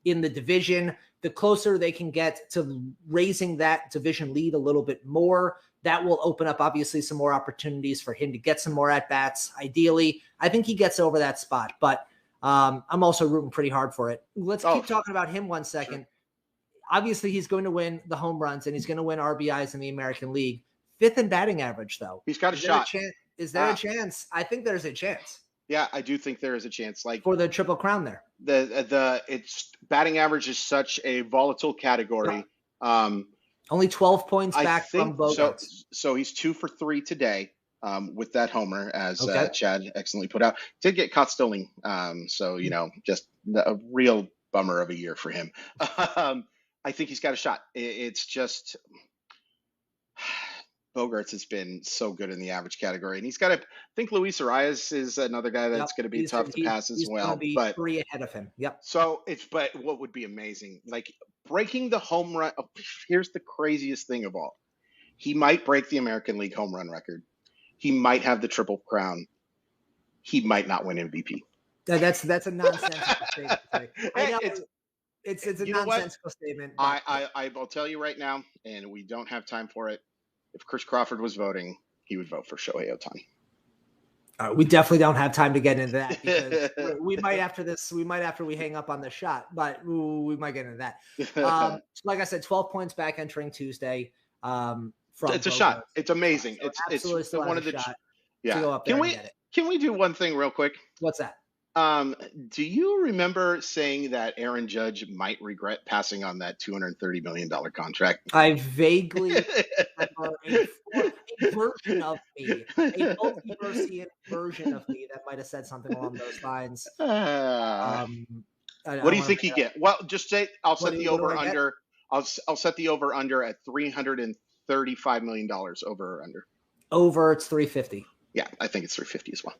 in the division. The closer they can get to raising that division lead a little bit more, that will open up obviously some more opportunities for him to get some more at-bats. Ideally, I think he gets over that spot, but I'm also rooting pretty hard for it. Let's keep talking about him 1 second. Sure. Obviously, he's going to win the home runs, and he's going to win RBIs in the American League. 5th in batting average, though. He's got a shot. Is there a chance? I think there's a chance. Yeah, I do think there is a chance. Like, for the Triple Crown there. It's batting average is such a volatile category. Only 12 points back from Bogarts. So he's 2 for 3 today with that homer, as Chad excellently put out. Did get caught stealing. So, just a real bummer of a year for him. I think he's got a shot. It's just Bogarts has been so good in the average category, and he's got I think Luis Arias is another guy that's going to be tough to pass as well. Be but 3 ahead of him. Yep. So but what would be amazing, like breaking the home run. Here's the craziest thing of all: he might break the American League home run record. He might have the Triple Crown. He might not win MVP. That's a nonsensical statement. I know it's a nonsensical statement. I will tell you right now, and we don't have time for it. If Chris Crawford was voting, he would vote for Shohei Ohtani. We definitely don't have time to get into that because we might after we hang up on the shot, but we might get into that. Like I said, 12 points back entering Tuesday. It's a shot. It's amazing. So it's one of the shot to go up there and get it. Can we do one thing real quick? What's that? Do you remember saying that Aaron Judge might regret passing on that $230 million contract? I vaguely remember a version of me, a multiversity version of me that might have said something along those lines. What do you think you get? Well, just say I'll set the over under. I'll set the over under at $335 million over or under. Over, it's 350. Yeah, I think it's 350 as well.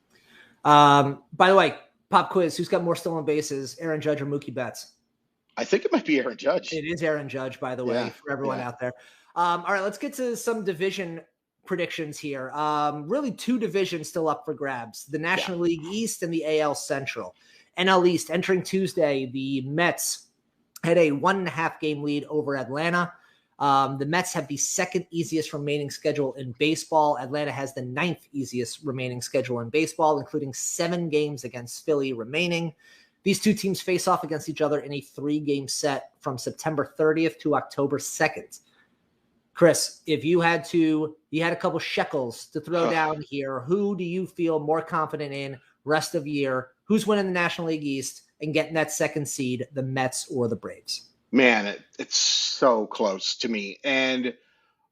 By the way, pop quiz: who's got more stolen bases, Aaron Judge or Mookie Betts? I think it might be Aaron Judge. It is Aaron Judge, by the way, for everyone out there. All right, let's get to some division predictions here. Really two divisions still up for grabs, the National League East and the AL Central. NL East entering Tuesday, the Mets had a 1.5 game lead over Atlanta. The Mets have the second easiest remaining schedule in baseball. Atlanta has the 9th easiest remaining schedule in baseball, including 7 games against Philly remaining. These two teams face off against each other in a 3-game set from September 30th to October 2nd. Chris, if you had a couple shekels to throw down here, who do you feel more confident in rest of year? Who's winning the National League East and getting that second seed, the Mets or the Braves? Man, it's so close to me. And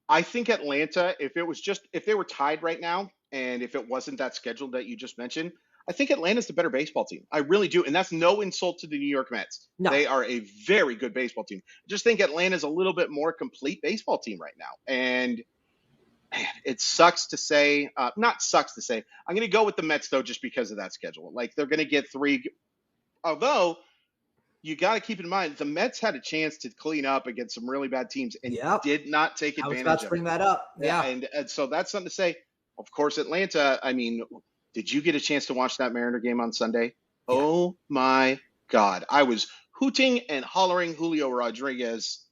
I think Atlanta, if they were tied right now, and if it wasn't that schedule that you just mentioned, I think Atlanta's the better baseball team. I really do. And that's no insult to the New York Mets. No. They are a very good baseball team. I just think Atlanta's a little bit more complete baseball team right now. And man, it sucks to say, not sucks to say. I'm going to go with the Mets, though, just because of that schedule. Like, they're going to get 3. Although, you got to keep in mind, the Mets had a chance to clean up against some really bad teams and did not take advantage of it. I was about to bring that up. Yeah. And so that's something to say. Of course, Atlanta, I mean, did you get a chance to watch that Mariner game on Sunday? Yeah. Oh, my God. I was hooting and hollering Julio Rodriguez.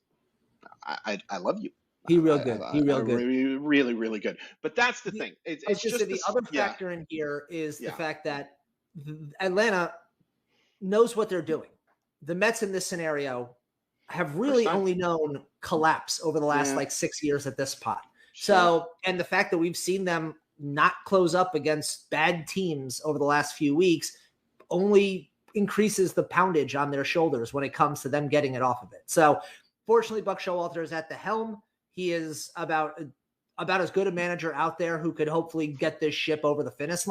I love you. He real good. Really, really, really good. But that's the thing. It's just the other factor in here is the fact that Atlanta knows what they're doing. The Mets in this scenario have really only known collapse over the last 6 years at this pot. Sure. So, and the fact that we've seen them not close up against bad teams over the last few weeks only increases the poundage on their shoulders when it comes to them getting it off of it. So fortunately, Buck Showalter is at the helm. He is about as good a manager out there who could hopefully get this ship over the finish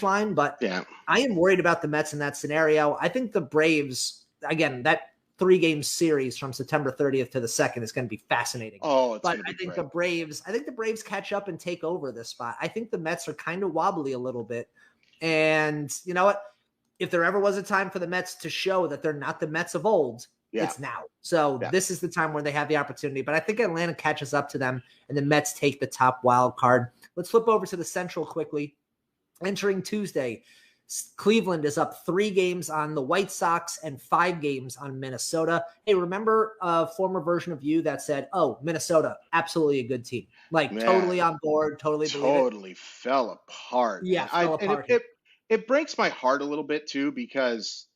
line. But I am worried about the Mets in that scenario. I think the Braves, again, that 3-game series from September 30th to the 2nd is going to be fascinating. But I think the Braves catch up and take over this spot. I think the Mets are kind of wobbly a little bit. And you know what? If there ever was a time for the Mets to show that they're not the Mets of old, it's now. So this is the time where they have the opportunity. But I think Atlanta catches up to them and the Mets take the top wild card. Let's flip over to the Central quickly. Entering Tuesday, Cleveland is up 3 games on the White Sox and 5 games on Minnesota. Hey, remember a former version of you that said, oh, Minnesota, absolutely a good team. Totally on board, totally believe it. Totally fell apart. Yeah, fell apart. It breaks my heart a little bit, too, because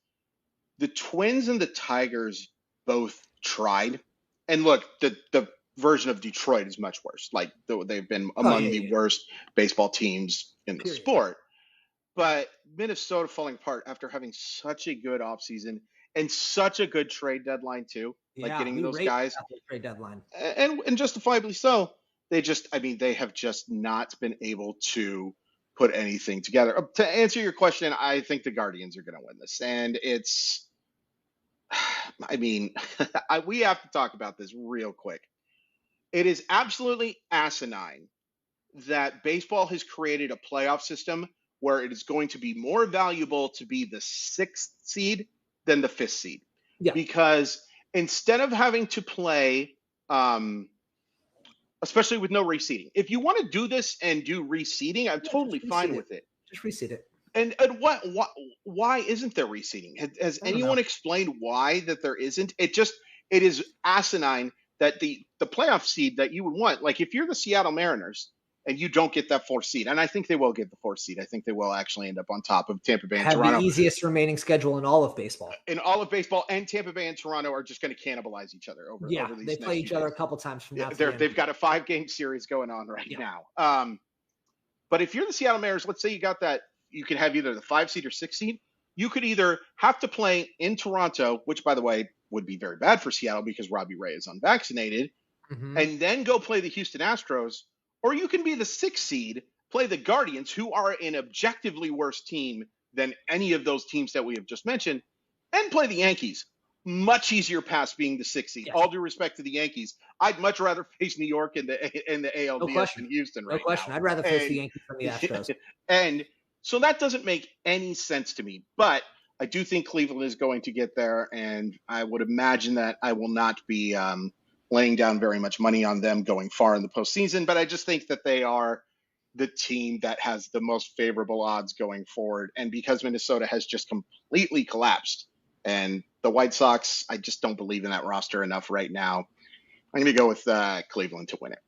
the Twins and the Tigers both tried. And look, the version of Detroit is much worse. They've been among the worst baseball teams in the sport. But Minnesota falling apart after having such a good offseason and such a good trade deadline, too. Getting those guys. Trade deadline. And justifiably so. They have just not been able to put anything together. To answer your question, I think the Guardians are going to win this. And we have to talk about this real quick. It is absolutely asinine that baseball has created a playoff system where it is going to be more valuable to be the 6th seed than the 5th seed. Yeah. Because instead of having to play, especially with no reseeding, if you want to do this and do reseeding, I'm totally fine with it. Just reseed it. And why isn't there reseeding? Has anyone explained why that there isn't? It is asinine that the playoff seed that you would want, like if you're the Seattle Mariners, and you don't get that 4th seed. And I think they will get the 4th seed. I think they will actually end up on top of Tampa Bay and Toronto. Have the easiest remaining schedule in all of baseball. In all of baseball, and Tampa Bay and Toronto are just going to cannibalize each other over these they play each other a couple times from now. They've got a 5-game series going on right now. But if you're the Seattle Mariners, let's say you got that, you can have either the 5 seed or 6 seed. You could either have to play in Toronto, which, by the way, would be very bad for Seattle because Robbie Ray is unvaccinated, and then go play the Houston Astros. Or you can be the 6th seed, play the Guardians, who are an objectively worse team than any of those teams that we have just mentioned, and play the Yankees. Much easier past being the 6th seed. Yes. All due respect to the Yankees, I'd much rather face New York in the ALDS than Houston right now. No question. I'd rather face the Yankees than the Astros. And so that doesn't make any sense to me. But I do think Cleveland is going to get there, and I would imagine that I will not be laying down very much money on them going far in the postseason, but I just think that they are the team that has the most favorable odds going forward. And because Minnesota has just completely collapsed, and the White Sox, I just don't believe in that roster enough right now. I'm going to go with Cleveland to win it.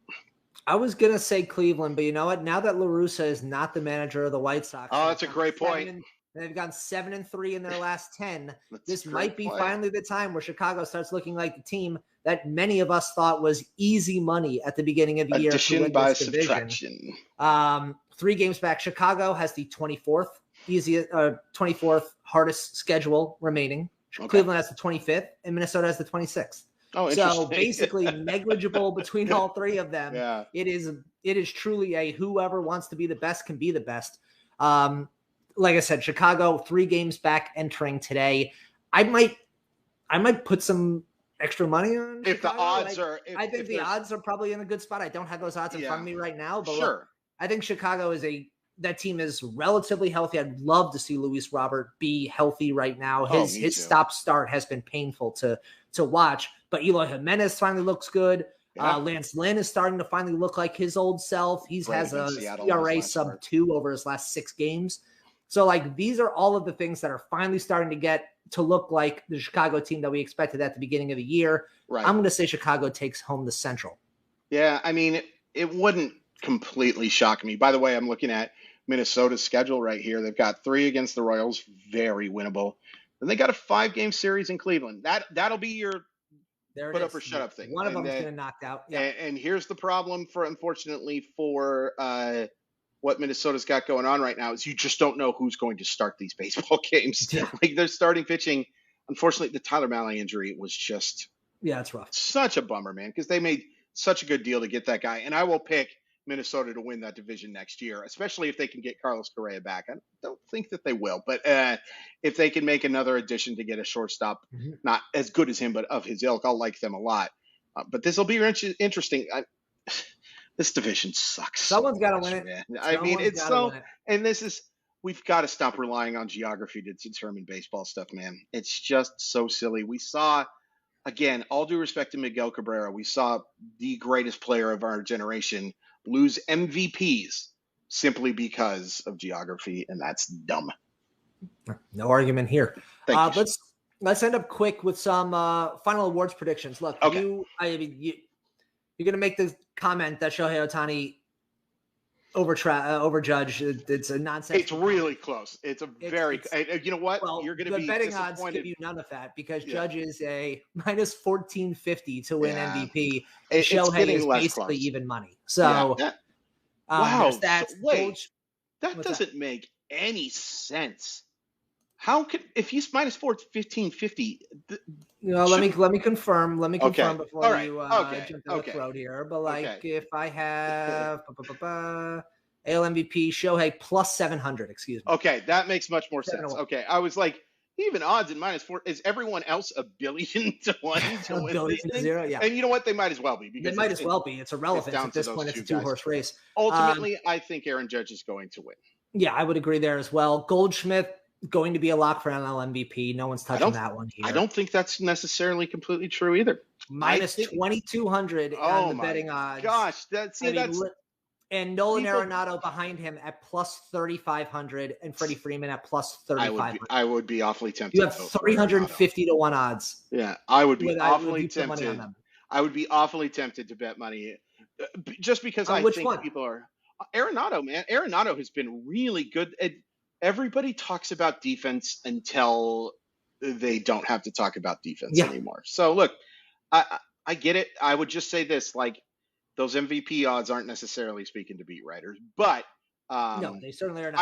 I was going to say Cleveland, but you know what? Now that La Russa is not the manager of the White Sox. Oh, that's a great point. They've gone 7-3 in their last 10. This might be finally the time where Chicago starts looking like the team that many of us thought was easy money at the beginning of the year. Addition by subtraction. 3 games back. Chicago has the 24th hardest schedule remaining. Okay. Cleveland has the 25th, and Minnesota has the 26th. Oh, so basically negligible between all 3 of them. Yeah. It is truly a whoever wants to be the best can be the best. Like I said, Chicago 3 games back entering today. I might put some extra money on if Chicago. The odds are. I think the odds are probably in a good spot. I don't have those odds in front of me right now, but sure. Look, I think Chicago that team is relatively healthy. I'd love to see Luis Robert be healthy right now. His stop-start has been painful to watch, but Eloy Jimenez finally looks good. Yeah. Lance Lynn is starting to finally look like his old self. He has a ERA sub-2 over his last 6 games. So, these are all of the things that are finally starting to get to look like the Chicago team that we expected at the beginning of the year. Right. I'm going to say Chicago takes home the Central. Yeah, I mean, it wouldn't completely shock me. By the way, I'm looking at Minnesota's schedule right here. They've got 3 against the Royals, very winnable. Then they got a 5-game series in Cleveland. That'll be your put up or shut up thing. One of them is going to knock out. Yeah. And here's the problem unfortunately for what Minnesota's got going on right now is you just don't know who's going to start these baseball games. Yeah. They're starting pitching. Unfortunately, the Tyler Mahle injury was just it's rough. Such a bummer, man, because they made such a good deal to get that guy. And I will pick Minnesota to win that division next year, especially if they can get Carlos Correa back. I don't think that they will, but if they can make another addition to get a shortstop, not as good as him, but of his ilk, I'll like them a lot. But this will be interesting. This division sucks. Someone's got to win it. Man. I mean, it's so, and we've got to stop relying on geography to determine baseball stuff, man. It's just so silly. We saw, again, all due respect to Miguel Cabrera, we saw the greatest player of our generation lose MVPs simply because of geography, and that's dumb. No argument here. Thank you. Let's end up quick with some final awards predictions. Look, okay. You're going to make the comment that Shohei Ohtani overjudged. It's a nonsense. It's really close. It's you know what? Well, you're going to be betting odds give you none of that because Judge is a minus 1450 to win MVP. Shohei is basically even money. So, wow. That doesn't make any sense. How could, if he's minus 1550? Let me confirm. Let me confirm before you jump down the throat here. But if I have AL MVP Shohei plus 700, excuse me. Okay, that makes much more sense. Okay, I was like, even odds in minus 4. Is everyone else $1 billion to 1 to win? $1 billion to 0, yeah. And you know what? They might as well be. Because they might as well be. It's irrelevant at this point. It's a 2-horse race. Ultimately, I think Aaron Judge is going to win. Yeah, I would agree there as well. Goldschmidt going to be a lock for NL MVP. No one's touching that one here. I don't think that's necessarily completely true either. Minus 2,200 on the betting odds. Gosh, and Nolan Arenado behind him at plus 3,500 and Freddie Freeman at plus 3,500. I would be awfully tempted. You have 350 to 1 odds. Yeah, I would be awfully tempted. I would be awfully tempted to bet money just because I think people are. Arenado, man. Arenado has been really good. Everybody talks about defense until they don't have to talk about defense anymore. So look, I get it. I would just say this, those MVP odds aren't necessarily speaking to beat writers, but no, they certainly are not.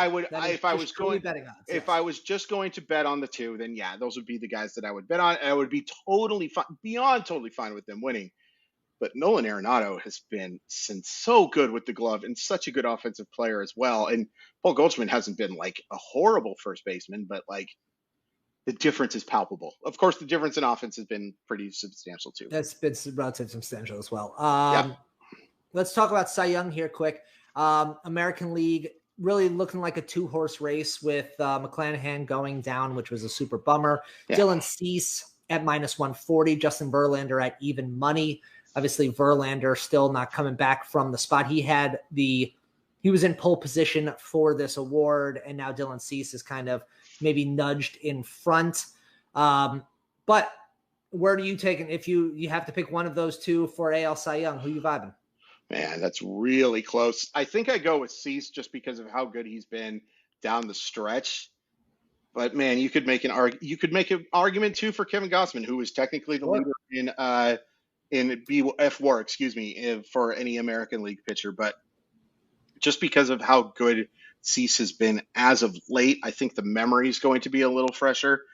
If I was just going to bet on the 2, then those would be the guys that I would bet on. And I would be totally fine with them winning. But Nolan Arenado has been so good with the glove and such a good offensive player as well. And Paul Goldschmidt hasn't been a horrible first baseman, but the difference is palpable. Of course, the difference in offense has been pretty substantial too. That's been relatively substantial as well. Let's talk about Cy Young here quick. American League really looking like a 2-horse race with McClanahan going down, which was a super bummer. Dylan Cease at minus 140, Justin Verlander at even money. Obviously, Verlander still not coming back from the spot. He was in pole position for this award, and now Dylan Cease is kind of maybe nudged in front. But where do you take it? If you have to pick one of those two for AL Cy Young, who you vibing? Man, that's really close. I think I go with Cease just because of how good he's been down the stretch. But man, you could make an argument too for Kevin Gausman, who is technically the leader in BF WAR, for any American League pitcher. But just because of how good Cease has been as of late, I think the memory is going to be a little fresher.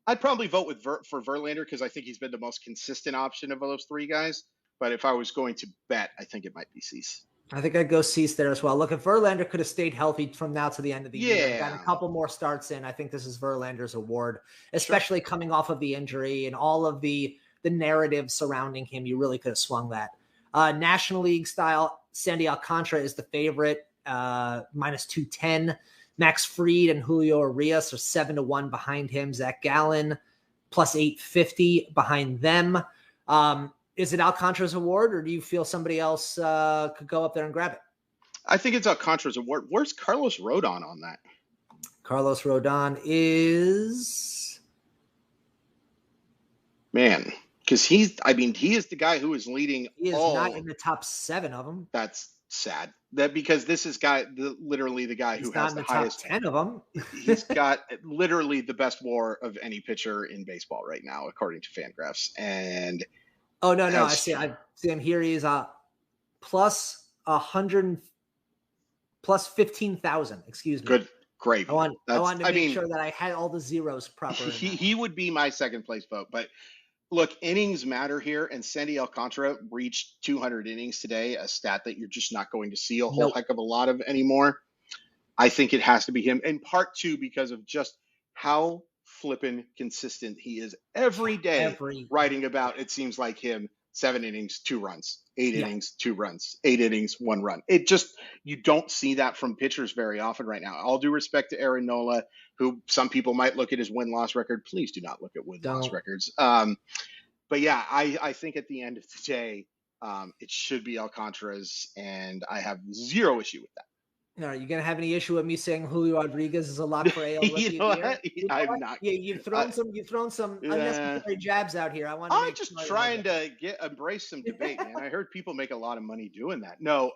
I'd probably vote for Verlander because I think he's been the most consistent option of those three guys. But if I was going to bet, I think it might be Cease. I think I'd go Cease there as well. Look, if Verlander could have stayed healthy from now to the end of the year and got a couple more starts in, I think this is Verlander's award, especially coming off of the injury and all of the narrative surrounding him. You really could have swung that. National League style, Sandy Alcantara is the favorite, minus 210. Max Fried and Julio Urias are 7-1 behind him. Zach Gallen plus 850 behind them. Is it Alcantara's award, or do you feel somebody else could go up there and grab it? I think it's Alcantara's award. Where's Carlos Rodon on that? Carlos Rodon is... Man, because he is the guy who is leading. He is not in the top 7 of them. That's sad. Because this is literally the guy who has the highest. Top 10 of them. He's got literally the best WAR of any pitcher in baseball right now, according to Fangraphs. And oh no, I see him here. He is plus 100, plus 15,000. Excuse me. Good, great. I wanted to make sure that I had all the zeros proper. He would be my second place vote, but. Look, innings matter here, and Sandy Alcantara reached 200 innings today, a stat that you're just not going to see a whole heck of a lot of anymore. I think it has to be him, in part two because of just how flippin' consistent he is every day, writing about, it seems like him, 7 innings, 2 runs, 8 innings, 2 runs, 8 innings, 1 run. It just, you don't see that from pitchers very often right now. All due respect to Aaron Nola, who some people might look at his win-loss record. Please do not look at win-loss records. But yeah, I think at the end of the day, it should be Alcantara's, and I have zero issue with that. Are you going to have any issue with me saying Julio Rodriguez is a lock for AL Rookie of the Year? I'm not. Yeah, you've thrown some unnecessary jabs out here. I'm just trying to embrace some debate, man. I heard people make a lot of money doing that. No,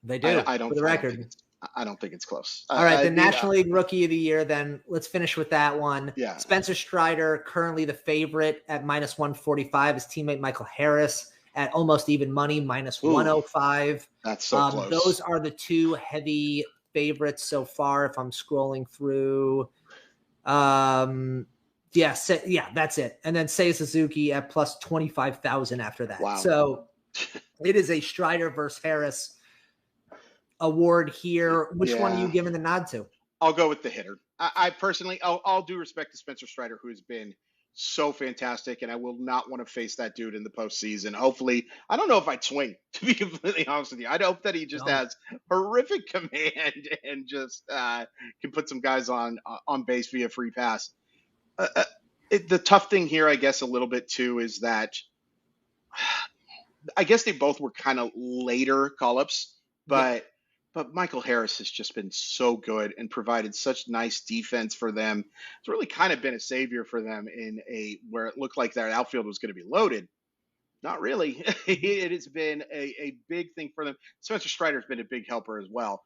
they do. I don't. For the record, I don't think it's close. All right, the National League Rookie of the Year. Then let's finish with that one. Yeah. Spencer Strider, currently the favorite at minus 145. His teammate Michael Harris at almost even money, minus 105. That's so close. Those are the two heavy favorites so far. If I'm scrolling through, that's it. And then Seiya Suzuki at plus 25,000 after that. Wow. So it is a Strider versus Harris award here. Which one are you giving the nod to? I'll go with the hitter. I personally, all due respect to Spencer Strider, who has been so fantastic, and I will not want to face that dude in the postseason. Hopefully, I don't know if I'd swing, to be completely honest with you. I'd hope that he just has horrific command and just can put some guys on base via free pass. The tough thing here, I guess, a little bit too, is that I guess they both were kind of later call-ups, but Michael Harris has just been so good and provided such nice defense for them. It's really kind of been a savior for them in where it looked like their outfield was going to be loaded. Not really. It has been a big thing for them. Spencer Strider's been a big helper as well.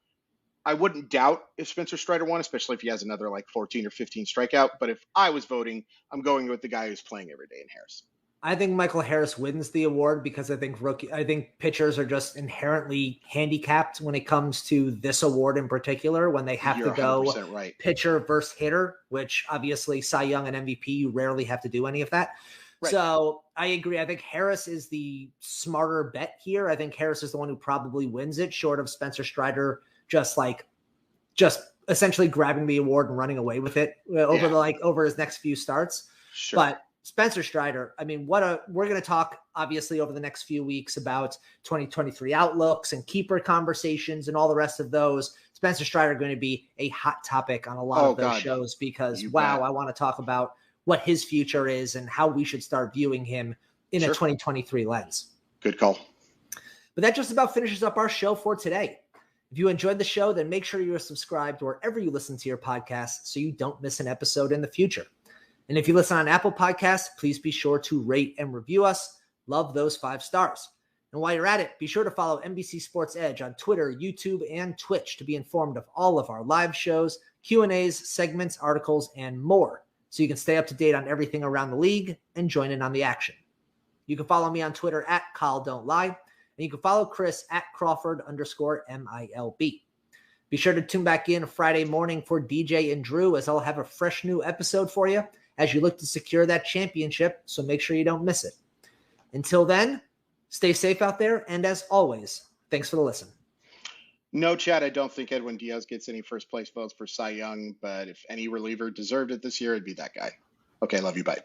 I wouldn't doubt if Spencer Strider won, especially if he has another like 14 or 15 strikeout. But if I was voting, I'm going with the guy who's playing every day in Harris. I think Michael Harris wins the award because I think pitchers are just inherently handicapped when it comes to this award in particular, when they have to go pitcher versus hitter, which obviously Cy Young and MVP, you rarely have to do any of that. Right. So I agree. I think Harris is the smarter bet here. I think Harris is the one who probably wins it, short of Spencer Strider just essentially grabbing the award and running away with it over his next few starts. Sure. But Spencer Strider, I mean, we're going to talk obviously over the next few weeks about 2023 outlooks and keeper conversations and all the rest of those. Spencer Strider going to be a hot topic on a lot of those shows because I want to talk about what his future is and how we should start viewing him in a 2023 lens. Good call. But that just about finishes up our show for today. If you enjoyed the show, then make sure you're subscribed wherever you listen to your podcasts so you don't miss an episode in the future. And if you listen on Apple Podcasts, please be sure to rate and review us. Love those 5 stars. And while you're at it, be sure to follow NBC Sports Edge on Twitter, YouTube, and Twitch to be informed of all of our live shows, Q&As, segments, articles, and more, so you can stay up to date on everything around the league and join in on the action. You can follow me on Twitter at KyleDon'tLie, and you can follow Chris at Crawford_MILB. Be sure to tune back in Friday morning for DJ and Drew, as I'll have a fresh new episode for you as you look to secure that championship, so make sure you don't miss it. Until then, stay safe out there, and as always, thanks for the listen. No, Chad, I don't think Edwin Diaz gets any first place votes for Cy Young, but if any reliever deserved it this year, it'd be that guy. Okay, love you, bye.